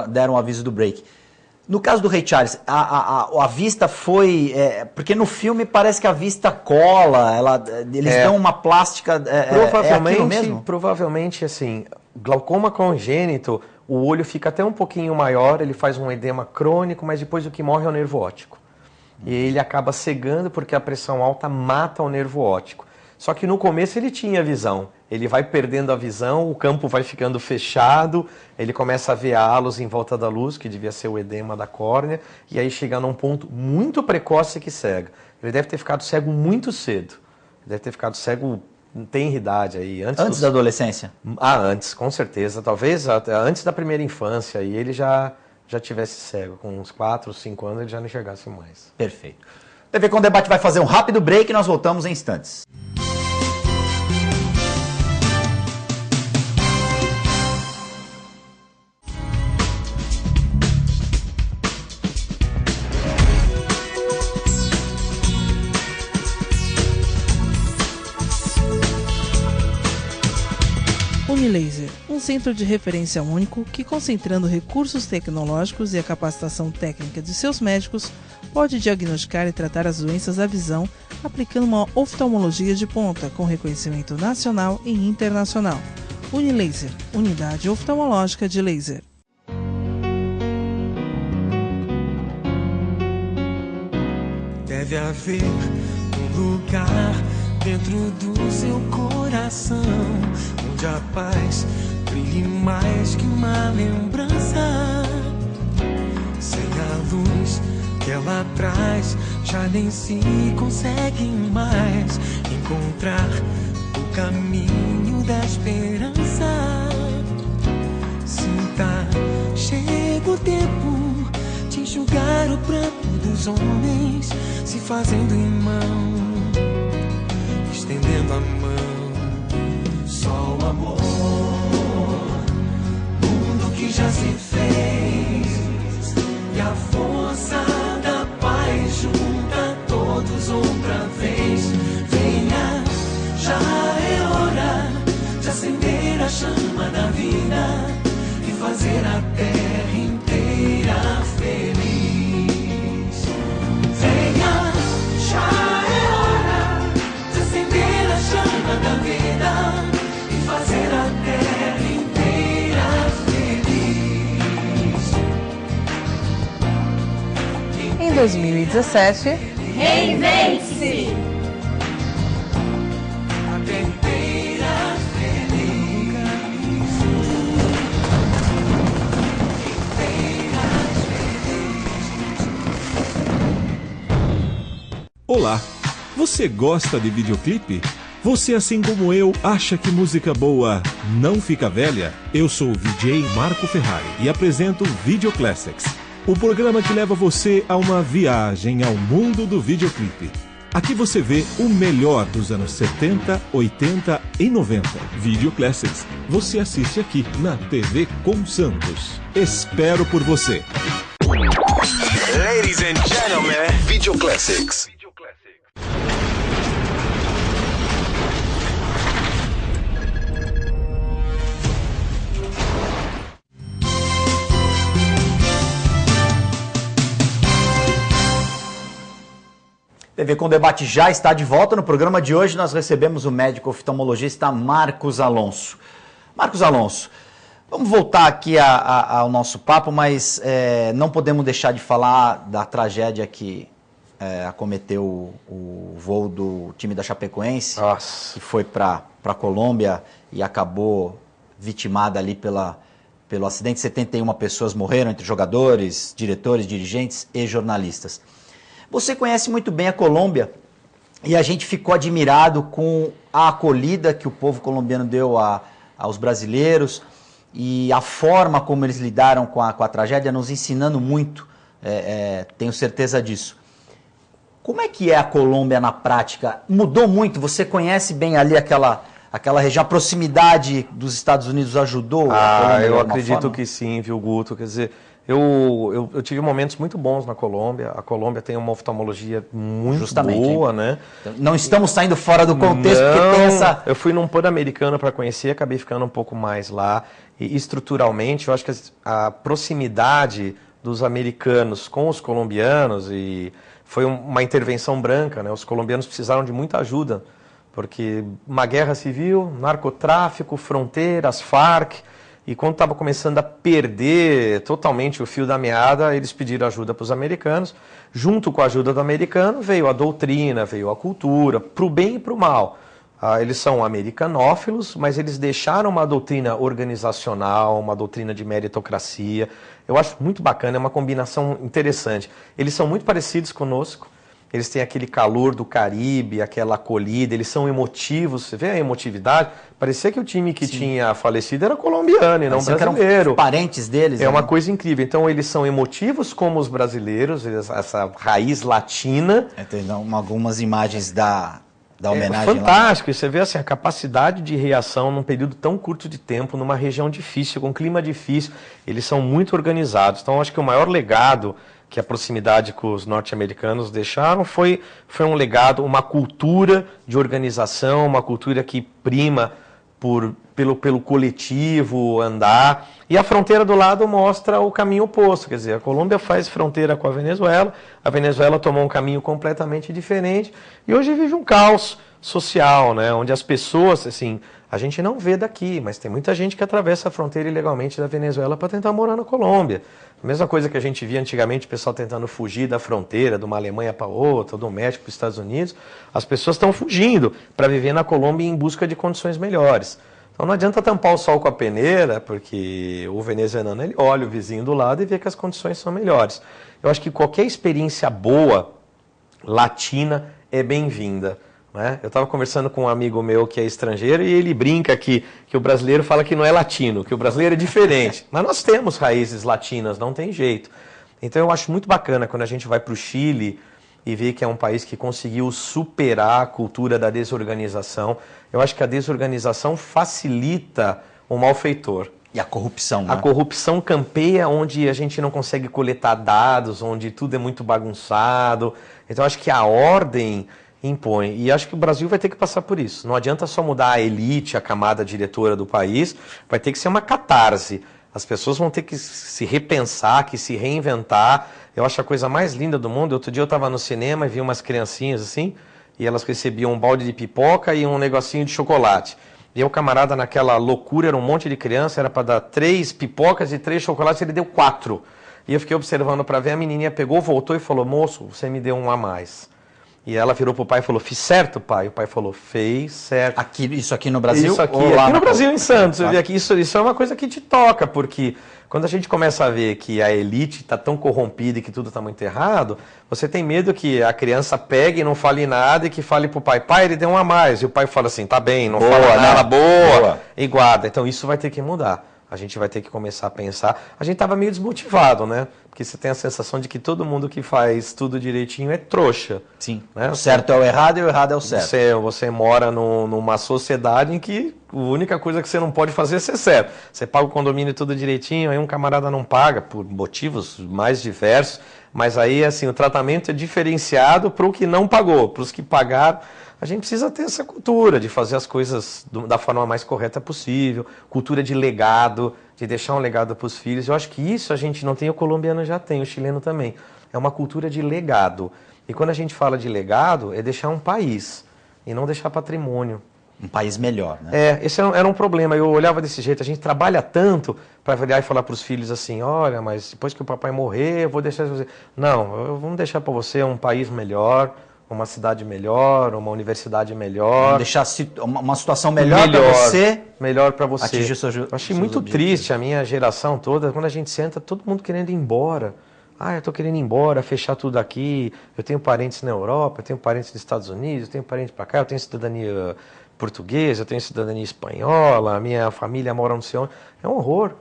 deram um aviso do break. No caso do Ray Charles, a vista foi... porque no filme parece que a vista cola, eles dão uma plástica... Provavelmente, assim, glaucoma congênito, o olho fica até um pouquinho maior, ele faz um edema crônico, mas depois o que morre é o nervo óptico. E ele acaba cegando porque a pressão alta mata o nervo óptico. Só que no começo ele tinha visão, ele vai perdendo a visão, o campo vai ficando fechado, ele começa a ver halos em volta da luz, que devia ser o edema da córnea, e aí chega num ponto muito precoce que cega. Ele deve ter ficado cego muito cedo, deve ter ficado cego, tem idade aí. Antes da adolescência? Antes, com certeza, talvez antes da primeira infância, e ele já tivesse cego, com uns 4, 5 anos ele já não enxergasse mais. Perfeito. TV Com Debate vai fazer um rápido break e nós voltamos em instantes. Unilaser, um centro de referência único que, concentrando recursos tecnológicos e a capacitação técnica de seus médicos, pode diagnosticar e tratar as doenças da visão, aplicando uma oftalmologia de ponta com reconhecimento nacional e internacional. Unilaser, unidade oftalmológica de laser. Deve haver um lugar dentro do seu coração, onde a paz brilhe mais que uma lembrança. Sem a luz que ela traz, já nem se consegue mais encontrar o caminho da esperança. Sinta, chega o tempo de enxugar o pranto dos homens, se fazendo irmão, estendendo a mão. Só o amor, mundo que já se fez, e a força da paz junta todos outra vez. Venha, já é hora de acender a chama da vida e fazer a terra inteira feliz. Venha, já é hora de acender a chama da vida e fazer a terra inteira feliz. Em 2017, reinvente-se! A terra inteira feliz. Olá, você gosta de videoclipe? Você, assim como eu, acha que música boa não fica velha? Eu sou o VJ Marco Ferrari e apresento Video Classics, o programa que leva você a uma viagem ao mundo do videoclipe. Aqui você vê o melhor dos anos 70, 80 e 90. Video Classics, você assiste aqui na TV com Santos. Espero por você. Ladies and gentlemen, Video Classics. TV com Debate já está de volta. No programa de hoje nós recebemos o médico oftalmologista Marcos Alonso. Marcos Alonso, vamos voltar aqui ao nosso papo, mas não podemos deixar de falar da tragédia que acometeu o voo do time da Chapecoense, que foi para a Colômbia e acabou vitimada ali pelo acidente. 71 pessoas morreram, entre jogadores, diretores, dirigentes e jornalistas. Você conhece muito bem a Colômbia e a gente ficou admirado com a acolhida que o povo colombiano deu aos brasileiros e a forma como eles lidaram com a tragédia, nos ensinando muito, tenho certeza disso. Como é que é a Colômbia na prática? Mudou muito? Você conhece bem ali aquela região? A proximidade dos Estados Unidos ajudou a Colômbia? Eu acredito que sim, viu, Guto? Quer dizer, eu tive momentos muito bons na Colômbia. A Colômbia tem uma oftalmologia muito boa, né? Não estamos saindo fora do contexto, porque tem essa... Eu fui num Pan-Americano para conhecer, acabei ficando um pouco mais lá. E estruturalmente, eu acho que a proximidade dos americanos com os colombianos e foi uma intervenção branca, né? Os colombianos precisaram de muita ajuda, porque uma guerra civil, narcotráfico, fronteiras, Farc... E quando estava começando a perder totalmente o fio da meada, eles pediram ajuda para os americanos. Junto com a ajuda do americano veio a doutrina, veio a cultura, para o bem e para o mal. Eles são americanófilos, mas eles deixaram uma doutrina organizacional, uma doutrina de meritocracia. Eu acho muito bacana, é uma combinação interessante. Eles são muito parecidos conosco. Eles têm aquele calor do Caribe, aquela acolhida, eles são emotivos, você vê a emotividade? Parecia que o time que tinha falecido era colombiano e não brasileiro. Eram parentes deles. É uma coisa incrível. Então eles são emotivos como os brasileiros, essa raiz latina. Tem algumas imagens da homenagem. Fantástico, e você vê assim, a capacidade de reação num período tão curto de tempo, numa região difícil, com um clima difícil. Eles são muito organizados. Então eu acho que o maior legado que a proximidade com os norte-americanos deixaram foi um legado, uma cultura de organização, uma cultura que prima pelo coletivo andar. E a fronteira do lado mostra o caminho oposto, quer dizer, a Colômbia faz fronteira com a Venezuela tomou um caminho completamente diferente e hoje vive um caos social, né, onde as pessoas, assim, a gente não vê daqui, mas tem muita gente que atravessa a fronteira ilegalmente da Venezuela para tentar morar na Colômbia. A mesma coisa que a gente via antigamente, o pessoal tentando fugir da fronteira, de uma Alemanha para outra, do México para os Estados Unidos. As pessoas estão fugindo para viver na Colômbia em busca de condições melhores. Então não adianta tampar o sol com a peneira, porque o venezuelano ele olha o vizinho do lado e vê que as condições são melhores. Eu acho que qualquer experiência boa, latina, é bem-vinda. Né? Eu estava conversando com um amigo meu que é estrangeiro e ele brinca que o brasileiro fala que não é latino, que o brasileiro é diferente. Mas nós temos raízes latinas, não tem jeito. Então eu acho muito bacana quando a gente vai para o Chile e vê que é um país que conseguiu superar a cultura da desorganização. Eu acho que a desorganização facilita o malfeitor. E a corrupção, né? A corrupção campeia onde a gente não consegue coletar dados, onde tudo é muito bagunçado. Então eu acho que a ordem impõe. E acho que o Brasil vai ter que passar por isso. Não adianta só mudar a elite, a camada diretora do país, vai ter que ser uma catarse. As pessoas vão ter que se repensar, que se reinventar. Eu acho a coisa mais linda do mundo. Outro dia eu estava no cinema e vi umas criancinhas assim, e elas recebiam um balde de pipoca e um negocinho de chocolate. E o camarada, naquela loucura, era um monte de criança, era para dar 3 pipocas e 3 chocolates, ele deu 4. E eu fiquei observando para ver, a menininha pegou, voltou e falou, moço, você me deu um a mais. E ela virou pro pai e falou, fiz certo, pai? O pai falou, fez certo. Isso aqui no Brasil? Isso aqui, ou lá aqui no Brasil, em Santos. Tá. Eu vi aqui, isso é uma coisa que te toca, porque quando a gente começa a ver que a elite está tão corrompida e que tudo está muito errado, você tem medo que a criança pegue e não fale nada e que fale pro pai, pai, ele deu um a mais. E o pai fala assim, tá bem, não fala nada, boa, e guarda. Então isso vai ter que mudar. A gente vai ter que começar a pensar. A gente estava meio desmotivado, né? Porque você tem a sensação de que todo mundo que faz tudo direitinho é trouxa. Sim. Né? O certo é o errado e o errado é o certo. Você mora numa sociedade em que a única coisa que você não pode fazer é ser certo. Você paga o condomínio tudo direitinho, aí um camarada não paga, por motivos mais diversos. Mas aí, assim, o tratamento é diferenciado para o que não pagou. Para os que pagaram, a gente precisa ter essa cultura de fazer as coisas da forma mais correta possível, cultura de legado, de deixar um legado para os filhos. Eu acho que isso a gente não tem, o colombiano já tem, o chileno também. É uma cultura de legado. E quando a gente fala de legado, é deixar um país e não deixar patrimônio. Um país melhor, né? Esse era um problema. Eu olhava desse jeito, a gente trabalha tanto para olhar e falar para os filhos assim, olha, mas depois que o papai morrer, eu vou deixar você. Não, vamos deixar para você um país melhor, uma cidade melhor, uma universidade melhor. Vamos deixar uma situação melhor para você. Melhor para você. Atingir eu achei muito triste a minha geração toda, quando a gente senta, todo mundo querendo ir embora. Ah, eu estou querendo ir embora, fechar tudo aqui. Eu tenho parentes na Europa, eu tenho parentes nos Estados Unidos, eu tenho parentes para cá, eu tenho cidadania portuguesa, eu tenho cidadania espanhola, a minha família mora no céu. É um horror.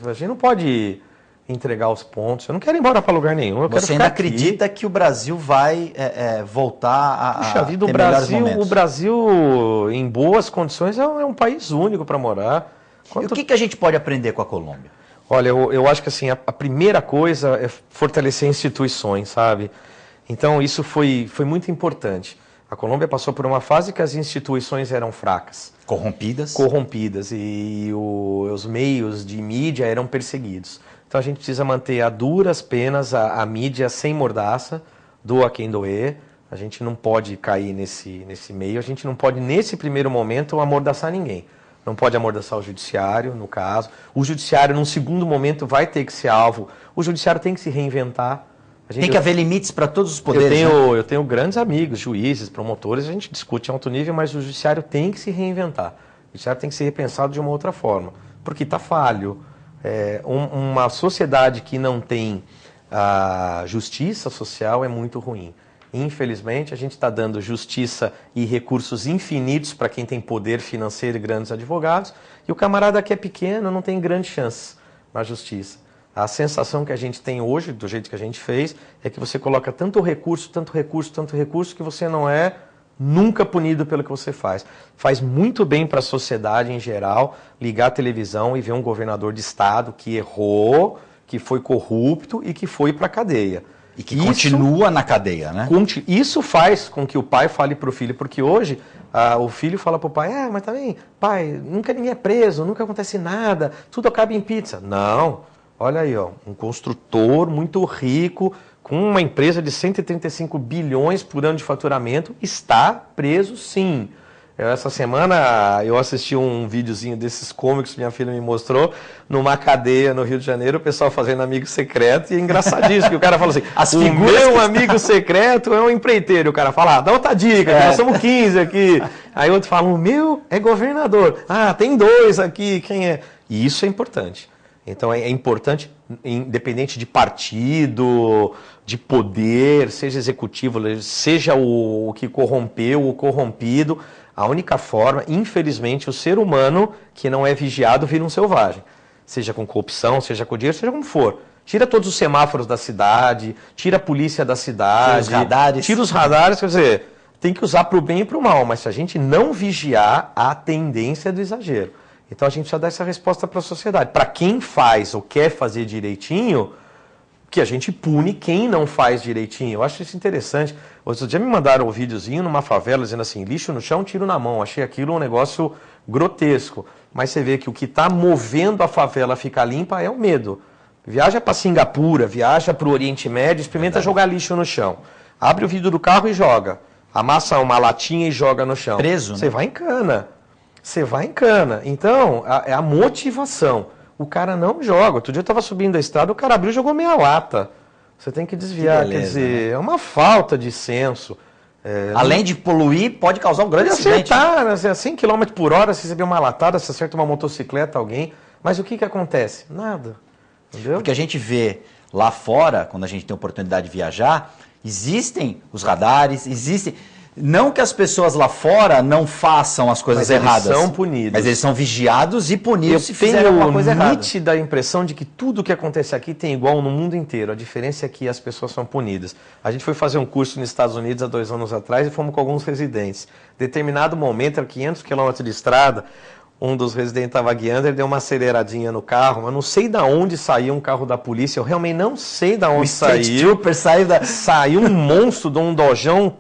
A gente não pode entregar os pontos. Eu não quero ir embora para lugar nenhum. Você ainda acredita que o Brasil vai voltar a ter melhores momentos? O Brasil, em boas condições, é um país único para morar. E o que a gente pode aprender com a Colômbia? Olha, eu acho que assim, a primeira coisa é fortalecer instituições, sabe? Então, isso foi muito importante. A Colômbia passou por uma fase que as instituições eram fracas. Corrompidas e os meios de mídia eram perseguidos. Então a gente precisa manter a duras penas a mídia sem mordaça, doa quem doer. A gente não pode cair nesse meio, a gente não pode, nesse primeiro momento, amordaçar ninguém. Não pode amordaçar o judiciário, no caso. O judiciário, num segundo momento, vai ter que ser alvo. O judiciário tem que se reinventar. Tem que haver limites para todos os poderes. Eu tenho grandes amigos, juízes, promotores, a gente discute em alto nível, mas o judiciário tem que se reinventar. O judiciário tem que ser repensado de uma outra forma, porque está falho. Uma sociedade que não tem justiça social é muito ruim. Infelizmente, a gente está dando justiça e recursos infinitos para quem tem poder financeiro e grandes advogados, e o camarada que é pequeno não tem grandes chances na justiça. A sensação que a gente tem hoje, do jeito que a gente fez, é que você coloca tanto recurso, que você não é nunca punido pelo que você faz. Faz muito bem para a sociedade em geral ligar a televisão e ver um governador de estado que errou, que foi corrupto e que foi para a cadeia. E que continua na cadeia, né? Isso faz com que o pai fale para o filho, porque hoje o filho fala para o pai, mas também, pai, nunca ninguém é preso, nunca acontece nada, tudo acaba em pizza. Não. Olha aí, um construtor muito rico, com uma empresa de 135 bilhões por ano de faturamento, está preso sim. Essa semana eu assisti um videozinho desses cômicos que minha filha me mostrou, numa cadeia no Rio de Janeiro, o pessoal fazendo amigo secreto, e é engraçadíssimo, que o cara fala assim, o meu amigo secreto é um empreiteiro. O cara fala, dá outra dica, nós somos 15 aqui. Aí outro fala, o meu é governador. Tem 2 aqui, quem é? E isso é importante. Então é importante, independente de partido, de poder, seja executivo, seja o que corrompeu, o corrompido, a única forma, infelizmente, o ser humano que não é vigiado vira um selvagem. Seja com corrupção, seja com dinheiro, seja como for. Tira todos os semáforos da cidade, tira a polícia da cidade, tira os radares, quer dizer, tem que usar para o bem e para o mal, mas se a gente não vigiar, a tendência é do exagero. Então a gente precisa dar essa resposta para a sociedade. Para quem faz ou quer fazer direitinho, que a gente pune quem não faz direitinho. Eu acho isso interessante. Outro dia me mandaram um videozinho numa favela dizendo assim, lixo no chão, tiro na mão. Achei aquilo um negócio grotesco. Mas você vê que o que está movendo a favela a ficar limpa é o medo. Viaja para Singapura, viaja para o Oriente Médio, experimenta jogar lixo no chão. Abre o vidro do carro e joga. Amassa uma latinha e joga no chão. Preso, Você vai em cana. Você vai em cana. Então, é a motivação. O cara não joga. Outro dia eu estava subindo a estrada, o cara abriu e jogou meia lata. Você tem que desviar. Que beleza, quer dizer, né? É uma falta de senso. Além de poluir, pode causar um grande acidente. Acertar, né? A 100 km por hora, se você vê uma latada, se acerta uma motocicleta, alguém. Mas o que acontece? Nada. Entendeu? Porque a gente vê lá fora, quando a gente tem oportunidade de viajar, existem os radares, existem... Não que as pessoas lá fora não façam as coisas erradas. Eles são punidos. Mas eles são vigiados e punidos se fizerem tenho alguma coisa errada. nítida impressão de que tudo que acontece aqui tem igual no mundo inteiro. A diferença é que as pessoas são punidas. A gente foi fazer um curso nos Estados Unidos há 2 anos atrás e fomos com alguns residentes. Determinado momento, era 500 quilômetros de estrada, um dos residentes estava guiando, ele deu uma aceleradinha no carro, mas não sei de onde saiu um carro da polícia, eu realmente não sei de onde saiu. Saiu um monstro de um dojão,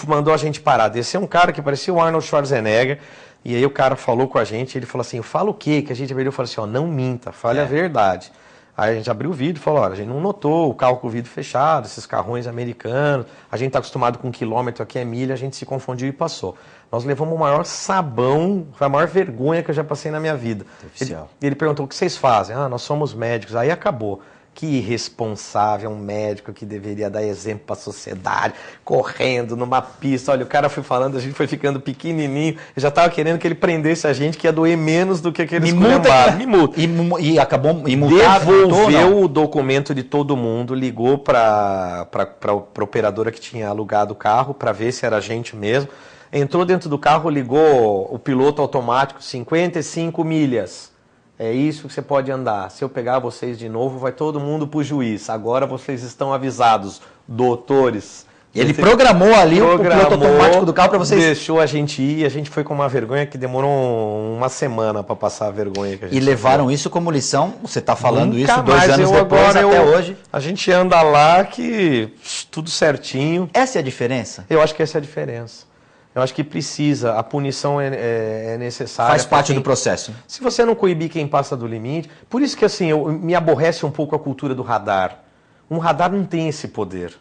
mandou a gente parar. Desceu um cara que parecia o Arnold Schwarzenegger, e aí o cara falou com a gente, ele falou assim, fala o quê? Que a gente abriu e falou assim, ó, não minta, fale a verdade. Aí a gente abriu o vidro e falou, olha, a gente não notou o carro com o vidro fechado, esses carrões americanos, a gente está acostumado com 1 quilômetro, aqui é milha, a gente se confundiu e passou. Nós levamos o maior sabão, foi a maior vergonha que eu já passei na minha vida. Ele perguntou, o que vocês fazem? Ah, nós somos médicos. Aí acabou. Que irresponsável, um médico que deveria dar exemplo para a sociedade, correndo numa pista. Olha, o cara foi falando, a gente foi ficando pequenininho, eu já estava querendo que ele prendesse a gente, que ia doer menos do que aqueles esculhambados. Me multa. E acabou multado. Devolveu o documento de todo mundo, ligou para a operadora que tinha alugado o carro, para ver se era a gente mesmo. Entrou dentro do carro, ligou o piloto automático, 55 milhas. É isso que você pode andar. Se eu pegar vocês de novo, vai todo mundo pro juiz. Agora vocês estão avisados, doutores. Ele programou ali o piloto automático do carro para vocês. Deixou a gente ir, a gente foi com uma vergonha que demorou uma semana para passar a vergonha que a gente. E levaram isso como lição. Você está falando Nunca isso 2 mais, anos depois até hoje. A gente anda lá que tudo certinho. Essa é a diferença? Eu acho que essa é a diferença. Eu acho que precisa, a punição é necessária. Faz parte do processo. Se você não coibir quem passa do limite... Por isso que assim, me aborrece um pouco a cultura do radar. Um radar não tem esse poder.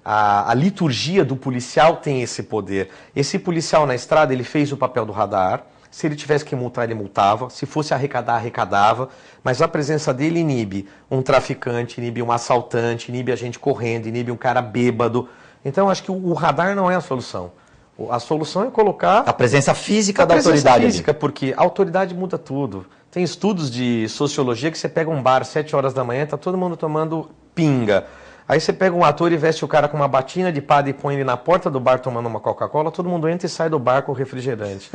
A liturgia do policial tem esse poder. Esse policial na estrada, ele fez o papel do radar. Se ele tivesse que multar, ele multava. Se fosse arrecadar, arrecadava. Mas a presença dele inibe um traficante, inibe um assaltante, inibe a gente correndo, inibe um cara bêbado. Então, eu acho que o radar não é a solução. A solução é colocar... A presença física da autoridade. Física, porque a autoridade muda tudo. Tem estudos de sociologia que você pega um bar às 7 horas da manhã, tá todo mundo tomando pinga. Aí você pega um ator e veste o cara com uma batina de padre e põe ele na porta do bar tomando uma Coca-Cola, todo mundo entra e sai do bar com refrigerante.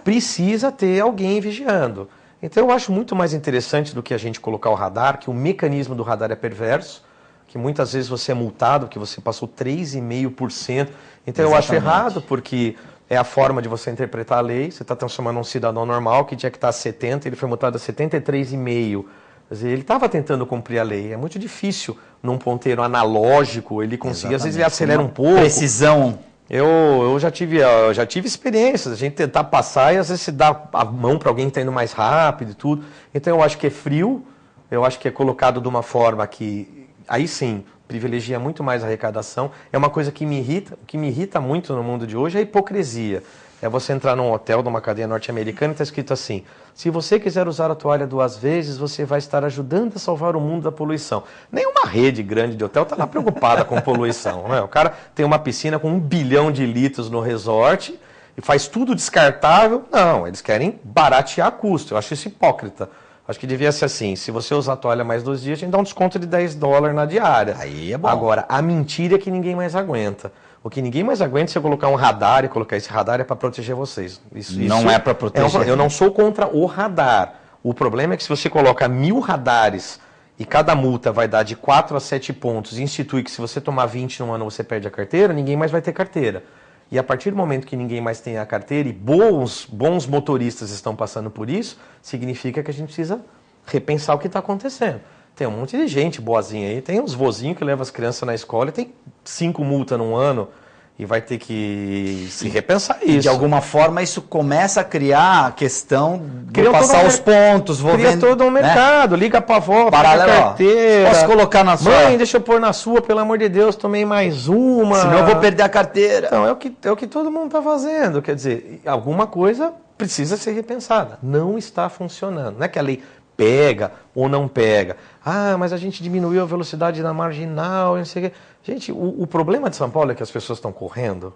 Precisa ter alguém vigiando. Então eu acho muito mais interessante do que a gente colocar o radar, que o mecanismo do radar é perverso, que muitas vezes você é multado, que você passou 3,5%. Então eu acho errado, porque é a forma de você interpretar a lei. Você está transformando um cidadão normal que tinha que estar a 70, ele foi multado a 73,5%. Quer dizer, ele estava tentando cumprir a lei. É muito difícil, num ponteiro analógico, ele conseguir. Às vezes ele acelera um pouco. Precisão. Eu já tive experiências, a gente tentar passar e às vezes se dá a mão para alguém que está indo mais rápido e tudo. Então eu acho que é frio, eu acho que é colocado de uma forma que, aí sim, privilegia muito mais a arrecadação. É uma coisa que me irrita, o que me irrita muito no mundo de hoje é a hipocrisia. É você entrar num hotel de uma cadeia norte-americana e está escrito assim: se você quiser usar a toalha 2 vezes, você vai estar ajudando a salvar o mundo da poluição. Nenhuma rede grande de hotel está lá preocupada com poluição, né? O cara tem uma piscina com 1 bilhão de litros no resort e faz tudo descartável. Não, eles querem baratear custo. Eu acho isso hipócrita. Acho que devia ser assim: se você usar a toalha mais 2 dias, a gente dá um desconto de $10 na diária. Aí é bom. Agora, a mentira é que ninguém mais aguenta. O que ninguém mais aguenta é você colocar um radar e colocar esse radar é para proteger vocês. Isso não é para proteger. Eu não sou contra o radar. O problema é que se você coloca 1000 radares e cada multa vai dar de 4 a 7 pontos e institui que se você tomar 20 no ano você perde a carteira, ninguém mais vai ter carteira. E a partir do momento que ninguém mais tem a carteira e bons motoristas estão passando por isso, significa que a gente precisa repensar o que está acontecendo. Tem um monte de gente boazinha aí, tem uns vozinhos que levam as crianças na escola e tem 5 multas num ano e vai ter que se repensar isso. De alguma forma isso começa a criar a questão de passar os pontos, vou cria vendo, todo um mercado, liga pra avó, paralelo, pega a carteira. Posso colocar na sua? Mãe, deixa eu pôr na sua, pelo amor de Deus, tomei mais uma. Senão eu vou perder a carteira. Então, é o que todo mundo está fazendo. Quer dizer, alguma coisa precisa ser repensada. Não está funcionando. Não é que a lei pega ou não pega. Ah, mas a gente diminuiu a velocidade na marginal, não sei o quê. Gente, o problema de São Paulo é que as pessoas estão correndo.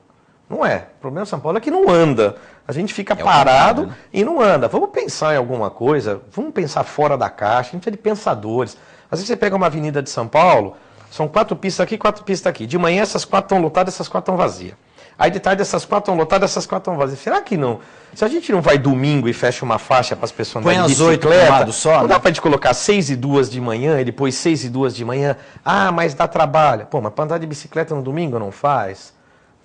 Não é. O problema de São Paulo é que não anda. A gente fica parado, né? E não anda. Vamos pensar em alguma coisa, vamos pensar fora da caixa, a gente precisa de pensadores. Às vezes você pega uma avenida de São Paulo, são 4 pistas aqui, 4 pistas aqui. De manhã essas 4 estão lotadas, essas 4 estão vazias. Aí de tarde essas 4 estão lotadas, essas 4 estão vazias. Será que não? Se a gente não vai domingo e fecha uma faixa para as pessoas andarem de bicicleta, só, não dá para a gente colocar 6 e 2 de manhã e depois 6 e 2 de manhã? Ah, mas dá trabalho. Pô, mas para andar de bicicleta no domingo não faz?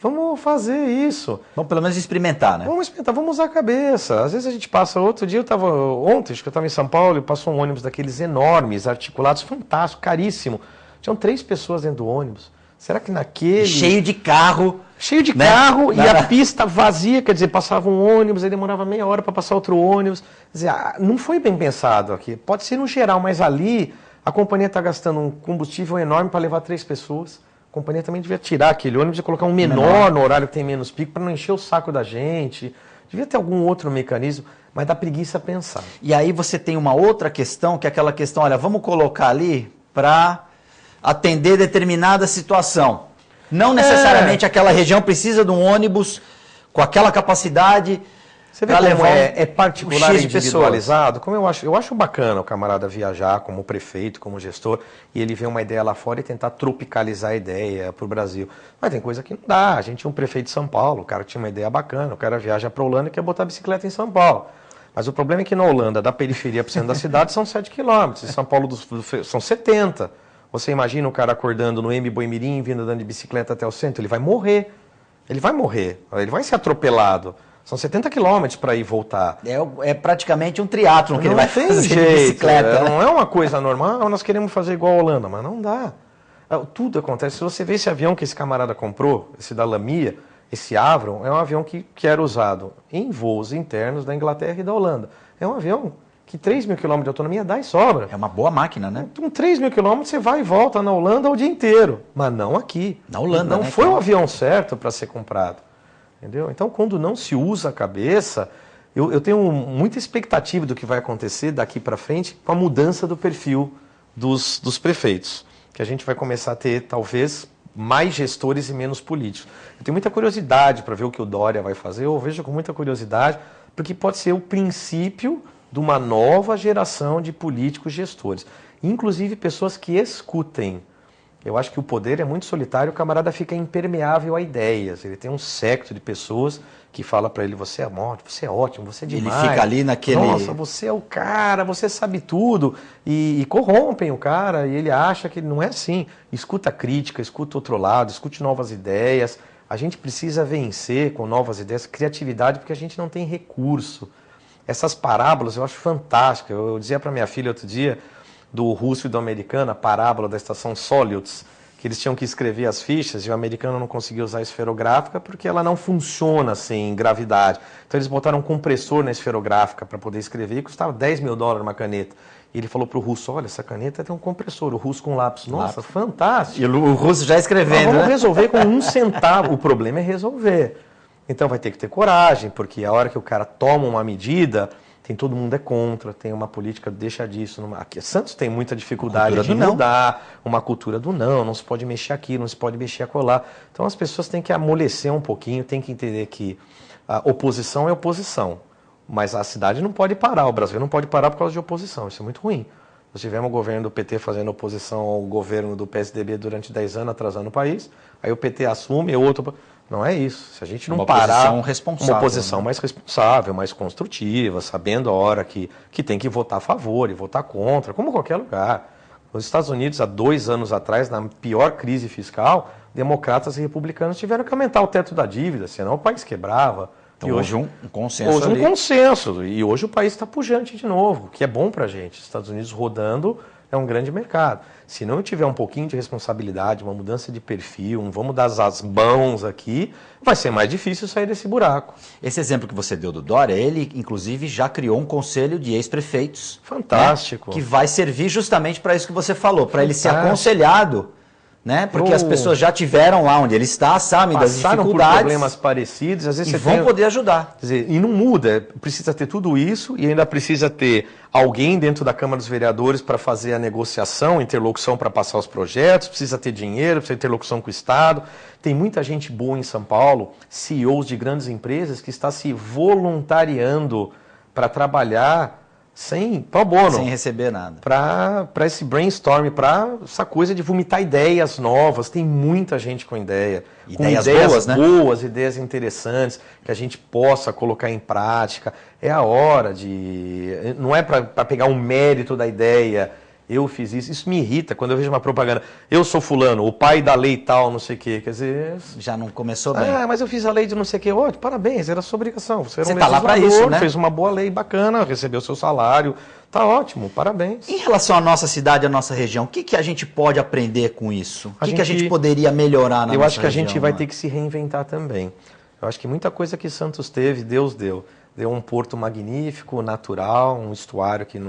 Vamos fazer isso. Vamos pelo menos experimentar, né? Vamos experimentar, vamos usar a cabeça. Às vezes a gente passa, ontem, acho que eu estava em São Paulo e passou um ônibus daqueles enormes, articulados, fantástico, caríssimo. Tinham 3 pessoas dentro do ônibus. Será que naquele... Cheio de carro. Cheio de carro e a pista vazia, quer dizer, passava um ônibus, aí demorava meia hora para passar outro ônibus. Quer dizer, não foi bem pensado aqui. Pode ser no geral, mas ali a companhia está gastando um combustível enorme para levar 3 pessoas. A companhia também devia tirar aquele ônibus e colocar um menor no horário que tem menos pico para não encher o saco da gente. Devia ter algum outro mecanismo, mas dá preguiça pensar. E aí você tem uma outra questão, que é aquela questão, olha, vamos colocar ali para atender determinada situação. Não necessariamente aquela região precisa de um ônibus com aquela capacidade. Você vê como é particular e individualizado? Como eu acho bacana o camarada viajar como prefeito, como gestor, e ele ver uma ideia lá fora e tentar tropicalizar a ideia para o Brasil. Mas tem coisa que não dá. A gente tinha um prefeito de São Paulo, o cara tinha uma ideia bacana, o cara viaja para a Holanda e quer botar bicicleta em São Paulo. Mas o problema é que na Holanda, da periferia para o centro da cidade, são 7 quilômetros. Em São Paulo são 70. Você imagina o cara acordando no Boimirim, vindo andando de bicicleta até o centro, ele vai morrer. Ele vai morrer. Ele vai ser atropelado. São 70 quilômetros para ir e voltar. É praticamente um triatlon que ele vai fazer de bicicleta. Não é uma coisa normal, nós queremos fazer igual a Holanda, mas não dá. Tudo acontece. Se você vê esse avião que esse camarada comprou, esse da Lamia, esse Avron, é um avião que era usado em voos internos da Inglaterra e da Holanda. É um avião que 3 mil quilômetros de autonomia dá e sobra. É uma boa máquina, né? Com 3 mil quilômetros você vai e volta na Holanda o dia inteiro, mas não aqui. Na Holanda, não foi o avião certo para ser comprado. Entendeu? Então, quando não se usa a cabeça, eu tenho muita expectativa do que vai acontecer daqui para frente com a mudança do perfil dos prefeitos. Que a gente vai começar a ter, talvez, mais gestores e menos políticos. Eu tenho muita curiosidade para ver o que o Dória vai fazer, eu vejo com muita curiosidade, porque pode ser o princípio de uma nova geração de políticos gestores. Inclusive pessoas que escutem. Eu acho que o poder é muito solitário, o camarada fica impermeável a ideias. Ele tem um séquito de pessoas que fala para ele, você é morto, você é ótimo, você é demais. Ele fica ali naquele... Nossa, você é o cara, você sabe tudo. E corrompem o cara e ele acha que não é assim. Escuta a crítica, escuta o outro lado, escute novas ideias. A gente precisa vencer com novas ideias, criatividade, porque a gente não tem recurso. Essas parábolas eu acho fantásticas. Eu dizia para minha filha outro dia, do russo e do americano, a parábola da estação Solyuts, que eles tinham que escrever as fichas e o americano não conseguia usar a esferográfica porque ela não funciona assim em gravidade. Então eles botaram um compressor na esferográfica para poder escrever e custava $10 mil uma caneta. E ele falou para o russo, olha, essa caneta tem um compressor, o russo com lápis. Nossa, fantástico. E o russo já escrevendo, vamos resolver com 1 centavo. O problema é resolver. Então vai ter que ter coragem, porque a hora que o cara toma uma medida... todo mundo é contra, tem uma política, deixa disso. Aqui, Santos tem muita dificuldade de mudar, uma cultura do não se pode mexer aqui, não se pode mexer acolá. Então as pessoas têm que amolecer um pouquinho, têm que entender que a oposição é oposição, mas a cidade não pode parar, o Brasil não pode parar por causa de oposição, isso é muito ruim. Nós tivemos o governo do PT fazendo oposição ao governo do PSDB durante 10 anos, atrasando o país, aí o PT assume, o outro... Não é isso. Se a gente não parar... Uma oposição mais responsável, mais construtiva, sabendo a hora que tem que votar a favor e votar contra, como qualquer lugar. Nos Estados Unidos, há 2 anos atrás, na pior crise fiscal, democratas e republicanos tiveram que aumentar o teto da dívida, senão o país quebrava. Então, e hoje um consenso Hoje um consenso. E hoje o país está pujante de novo, o que é bom para a gente. Os Estados Unidos rodando é um grande mercado. Se não tiver um pouquinho de responsabilidade, uma mudança de perfil, vamos dar as mãos aqui, vai ser mais difícil sair desse buraco. Esse exemplo que você deu do Dória, ele inclusive já criou um conselho de ex-prefeitos. Fantástico. Né, que vai servir justamente para isso que você falou, para ele ser aconselhado né? Porque as pessoas já tiveram lá onde ele está, sabem das passaram por dificuldades problemas parecidos, às vezes e você vão tem... poder ajudar. Quer dizer, e não muda, precisa ter tudo isso e ainda precisa ter alguém dentro da Câmara dos Vereadores para fazer a negociação, interlocução para passar os projetos, precisa ter dinheiro, precisa ter interlocução com o Estado. Tem muita gente boa em São Paulo, CEOs de grandes empresas, que está se voluntariando para trabalhar pro bono. Sem receber nada. Para esse brainstorm, para essa coisa de vomitar ideias novas. Tem muita gente com ideia. Ideias com ideias boas, né? boas, ideias interessantes, que a gente possa colocar em prática. É a hora de... Não é para pegar o mérito da ideia. Eu fiz isso. Isso me irrita quando eu vejo uma propaganda. Eu sou fulano, o pai da lei tal, não sei o quê. Quer dizer... Já não começou bem. Ah, mas eu fiz a lei de não sei o quê. Ótimo, parabéns, era sua obrigação. Você era um tá lá pra legislador, isso, né? fez uma boa lei bacana, recebeu seu salário. Tá ótimo, parabéns. Em relação à nossa cidade, à nossa região, o que a gente pode aprender com isso? O que a gente poderia melhorar na nossa região? Eu acho que a gente vai ter que se reinventar também. Eu acho que muita coisa que Santos teve, Deus deu. Deu um porto magnífico, natural, um estuário que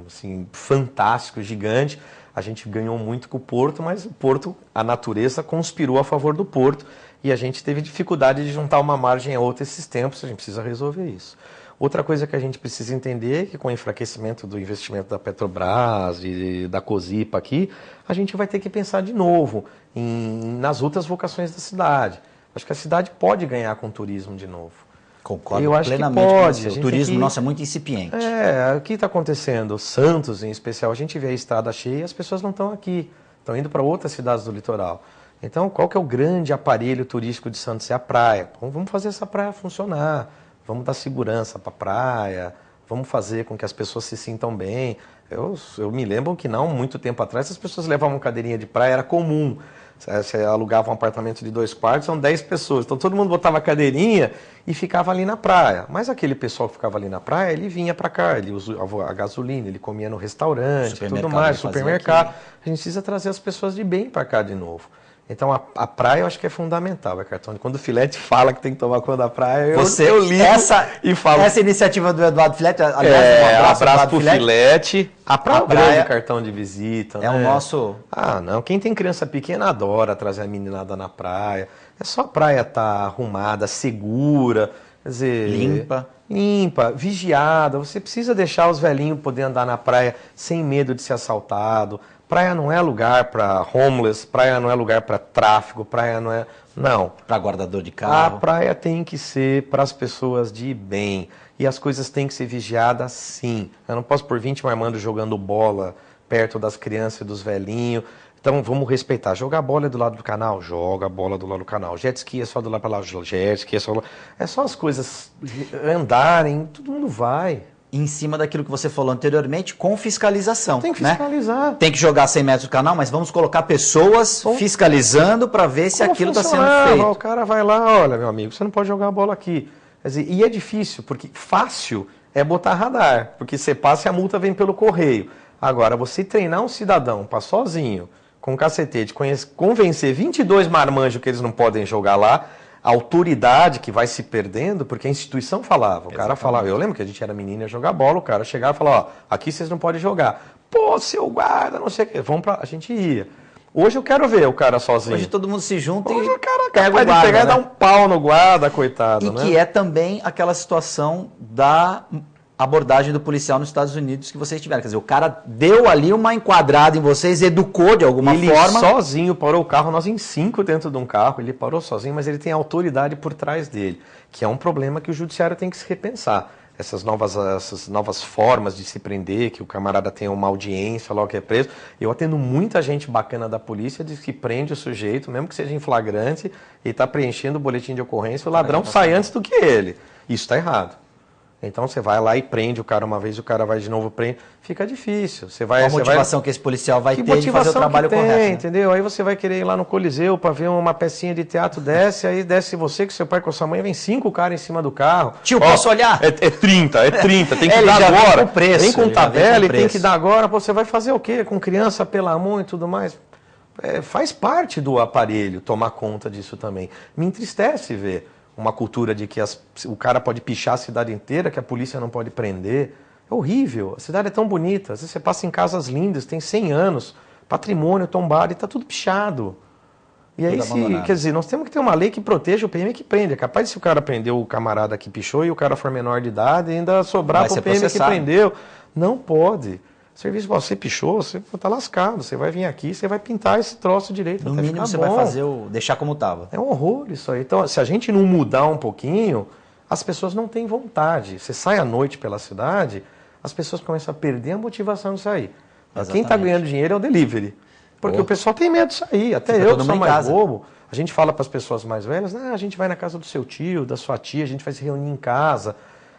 assim, fantástico, gigante. A gente ganhou muito com o porto, mas o porto, a natureza conspirou a favor do porto e a gente teve dificuldade de juntar uma margem a outra esses tempos, a gente precisa resolver isso. Outra coisa que a gente precisa entender é que com o enfraquecimento do investimento da Petrobras e da Cosipa aqui, a gente vai ter que pensar de novo nas outras vocações da cidade. Acho que a cidade pode ganhar com o turismo de novo. Concordo Eu acho plenamente que com pode. você. O turismo nosso é muito incipiente. O que está acontecendo? Santos, em especial, a gente vê a estrada cheia e as pessoas não estão aqui. Estão indo para outras cidades do litoral. Então, qual que é o grande aparelho turístico de Santos? É a praia. Então, vamos fazer essa praia funcionar. Vamos dar segurança para a praia. Vamos fazer com que as pessoas se sintam bem. Eu me lembro que não muito tempo atrás as pessoas levavam cadeirinha de praia, era comum. Você alugava um apartamento de 2 quartos, são 10 pessoas. Então todo mundo botava a cadeirinha e ficava ali na praia. Mas aquele pessoal que ficava ali na praia, ele vinha para cá, ele usava a gasolina, ele comia no restaurante, tudo mais, supermercado. A gente precisa trazer as pessoas de bem para cá de novo. Então a praia eu acho que é fundamental, Cartão. Quando o Filete fala que tem que tomar conta da praia, eu ligo e falo. Essa iniciativa do Eduardo Filete, aliás, um abraço pro Filete. A praia, cartão de visita. É, né? O nosso... Ah, não. Quem tem criança pequena adora trazer a meninada na praia. É só a praia estar arrumada, segura, quer dizer... Limpa, vigiada. Você precisa deixar os velhinhos poder andar na praia sem medo de ser assaltado. Praia não é lugar para homeless, praia não é lugar para tráfico, praia não é... Não. Para guardador de carro. A praia tem que ser para as pessoas de bem. E as coisas têm que ser vigiadas, sim. Eu não posso pôr 20 marmandos jogando bola perto das crianças e dos velhinhos. Então vamos respeitar. Jogar bola é do lado do canal? Joga a bola do lado do canal. Jet ski é só do lado para lá. Jet ski é só do lado. É só as coisas andarem, todo mundo vai. Em cima daquilo que você falou anteriormente, com fiscalização. Tem que fiscalizar. Né? Tem que jogar 100 metros do canal, mas vamos colocar pessoas fiscalizando para ver se aquilo está sendo feito. O cara vai lá, olha, meu amigo, você não pode jogar a bola aqui. Quer dizer, e é difícil, porque fácil é botar radar, porque você passa e a multa vem pelo correio. Agora, você treinar um cidadão para sozinho, com um cacetete, convencer 22 marmanjos que eles não podem jogar lá, a autoridade que vai se perdendo, porque a instituição falava. O cara falava, eu lembro que a gente era menino, ia jogar bola, o cara chegava e falava, ó, aqui vocês não podem jogar. Pô, seu guarda, não sei o quê. A gente ia. Hoje eu quero ver o cara sozinho. Hoje todo mundo se junta Hoje e o cara pega capaz o guarda, de pegar né? e dar um pau no guarda, coitado. E né? que é também aquela situação da abordagem do policial nos Estados Unidos que vocês tiveram. Quer dizer, o cara deu ali uma enquadrada em vocês, educou de alguma forma. Ele sozinho parou o carro, nós em 5 dentro de um carro, ele parou sozinho, mas ele tem autoridade por trás dele, que é um problema que o judiciário tem que se repensar. Essas novas formas de se prender, que o camarada tenha uma audiência logo que é preso. Eu atendo muita gente bacana da polícia, diz que prende o sujeito, mesmo que seja em flagrante, e está preenchendo o boletim de ocorrência, o ladrão sai antes do que ele. Isso está errado. Então você vai lá e prende o cara uma vez, o cara vai de novo prende. Fica difícil. Você vai, a motivação que esse policial vai ter de fazer o trabalho tem, correto. Né? Entendeu? Aí você vai querer ir lá no Coliseu para ver uma pecinha de teatro, desce, aí desce você, que seu pai com sua mãe, vem 5 caras em cima do carro. Tio, posso olhar? É 30, tem que dar agora. Vem com preço, vem com tabela e tem que dar agora. Você vai fazer o quê? Com criança pela mão e tudo mais? Faz parte do aparelho tomar conta disso também. Me entristece ver uma cultura de que o cara pode pichar a cidade inteira, que a polícia não pode prender. É horrível. A cidade é tão bonita. Às vezes você passa em casas lindas, tem 100 anos, patrimônio tombado e está tudo pichado. E aí, quer dizer, nós temos que ter uma lei que proteja o PM que prende. É capaz de se o cara prendeu o camarada que pichou e o cara for menor de idade, ainda sobrar para o PM que prendeu. Não pode. Serviço, você pichou, você está lascado. Você vai vir aqui, você vai pintar esse troço direito. No mínimo você vai fazer deixar como estava. É um horror isso aí. Então, se a gente não mudar um pouquinho, as pessoas não têm vontade. Você sai à noite pela cidade, as pessoas começam a perder a motivação de sair. Exatamente. Quem está ganhando dinheiro é o delivery. Porque o pessoal tem medo de sair. Até eu, que sou mais bobo, a gente fala para as pessoas mais velhas, a gente vai na casa do seu tio, da sua tia, a gente vai se reunir em casa.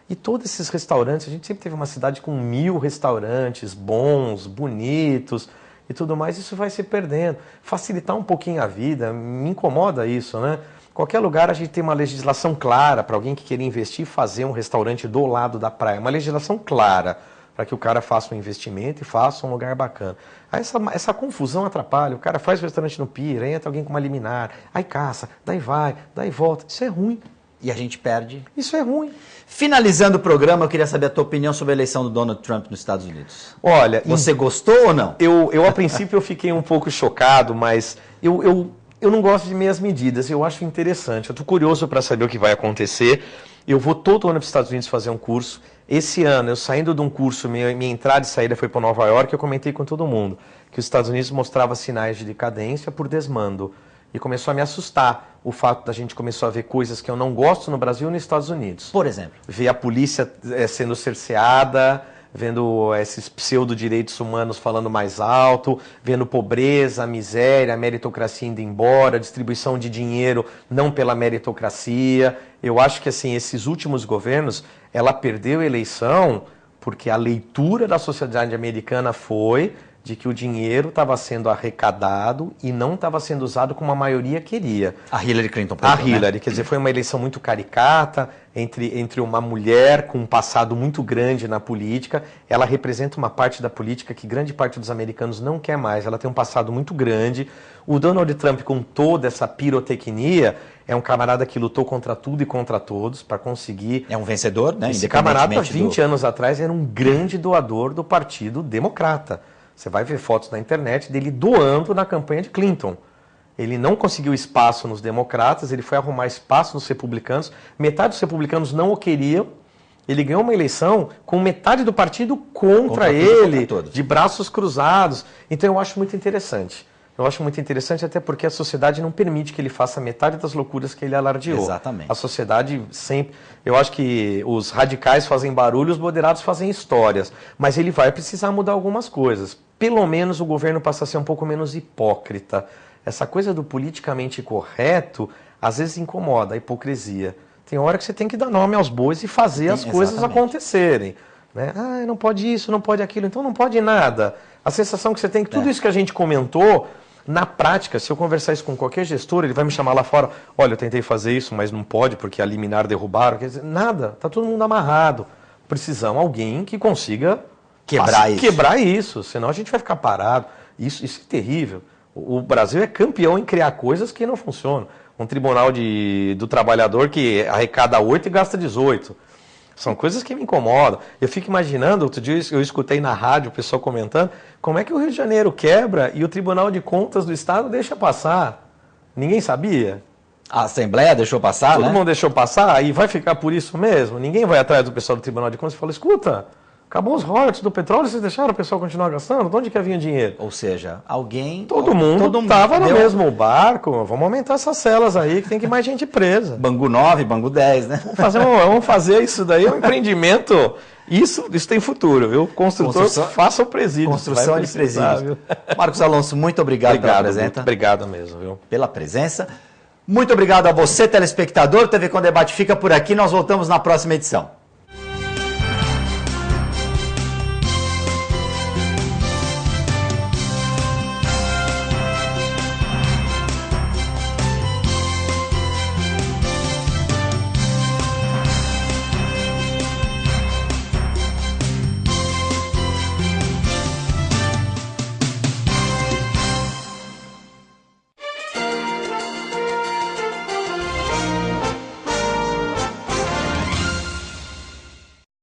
E todos esses restaurantes, a gente sempre teve uma cidade com 1000 restaurantes bons, bonitos e tudo mais, isso vai se perdendo. Facilitar um pouquinho a vida, me incomoda isso, né? Qualquer lugar a gente tem uma legislação clara para alguém que queira investir e fazer um restaurante do lado da praia. Uma legislação clara para que o cara faça um investimento e faça um lugar bacana. Aí essa confusão atrapalha. O cara faz o restaurante no pier, aí entra alguém com uma liminar, aí caça, daí vai, daí volta. Isso é ruim. E a gente perde. Isso é ruim. Finalizando o programa, eu queria saber a tua opinião sobre a eleição do Donald Trump nos Estados Unidos. Olha... Você gostou ou não? Eu a princípio, eu fiquei um pouco chocado, mas eu não gosto de meias medidas. Eu acho interessante. Eu estou curioso para saber o que vai acontecer. Eu vou todo ano para os Estados Unidos fazer um curso. Esse ano, eu saindo de um curso, minha entrada e saída foi para Nova York, eu comentei com todo mundo que os Estados Unidos mostrava sinais de decadência por desmando. E começou a me assustar o fato da gente começar a ver coisas que eu não gosto no Brasil e nos Estados Unidos. Por exemplo? Ver a polícia sendo cerceada, vendo esses pseudo-direitos humanos falando mais alto, vendo pobreza, miséria, a meritocracia indo embora, distribuição de dinheiro não pela meritocracia. Eu acho que assim, esses últimos governos, ela perdeu a eleição porque a leitura da sociedade americana foi de que o dinheiro estava sendo arrecadado e não estava sendo usado como a maioria queria. A Hillary Clinton. A Hillary, quer dizer, foi uma eleição muito caricata, entre uma mulher com um passado muito grande na política. Ela representa uma parte da política que grande parte dos americanos não quer mais. Ela tem um passado muito grande. O Donald Trump, com toda essa pirotecnia, é um camarada que lutou contra tudo e contra todos para conseguir... É um vencedor, né? Esse camarada, 20 anos atrás, era um grande doador do Partido Democrata. Você vai ver fotos na internet dele doando na campanha de Clinton. Ele não conseguiu espaço nos democratas, ele foi arrumar espaço nos republicanos. Metade dos republicanos não o queriam. Ele ganhou uma eleição com metade do partido contra ele, de braços cruzados. Então eu acho muito interessante. Eu acho muito interessante até porque a sociedade não permite que ele faça metade das loucuras que ele alardeou. Exatamente. A sociedade sempre... Eu acho que os radicais fazem barulho, os moderados fazem histórias. Mas ele vai precisar mudar algumas coisas. Pelo menos o governo passa a ser um pouco menos hipócrita. Essa coisa do politicamente correto, às vezes incomoda, a hipocrisia. Tem hora que você tem que dar nome aos bois e fazer as coisas acontecerem. Né? Ah, não pode isso, não pode aquilo, então não pode nada. A sensação que você tem que tudo isso que a gente comentou, na prática, se eu conversar isso com qualquer gestor, ele vai me chamar lá fora, olha, eu tentei fazer isso, mas não pode porque a liminar derrubaram. Quer dizer, nada, está todo mundo amarrado. Precisamos de alguém que consiga quebrar isso, senão a gente vai ficar parado. Isso é terrível. O Brasil é campeão em criar coisas que não funcionam. Um tribunal do trabalhador que arrecada 8 e gasta 18. São coisas que me incomodam. Eu fico imaginando, outro dia eu escutei na rádio o pessoal comentando, como é que o Rio de Janeiro quebra e o Tribunal de Contas do Estado deixa passar? Ninguém sabia? A Assembleia deixou passar, Todo mundo deixou passar e vai ficar por isso mesmo? Ninguém vai atrás do pessoal do Tribunal de Contas e fala, escuta, acabou os royalties do petróleo, vocês deixaram o pessoal continuar gastando? De onde que vinha o dinheiro? Ou seja, alguém... Todo mundo estava no mesmo barco. Vamos aumentar essas celas aí, que tem que ir mais gente presa. Bangu 9, Bangu 10, né? Vamos fazer isso daí, é um empreendimento. Isso tem futuro, viu? Construtor, faça o presídio. Construção de presídio. Marcos Alonso, muito obrigado pela presença. Obrigado mesmo, viu? Pela presença. Muito obrigado a você, telespectador. TV Com Debate fica por aqui. Nós voltamos na próxima edição.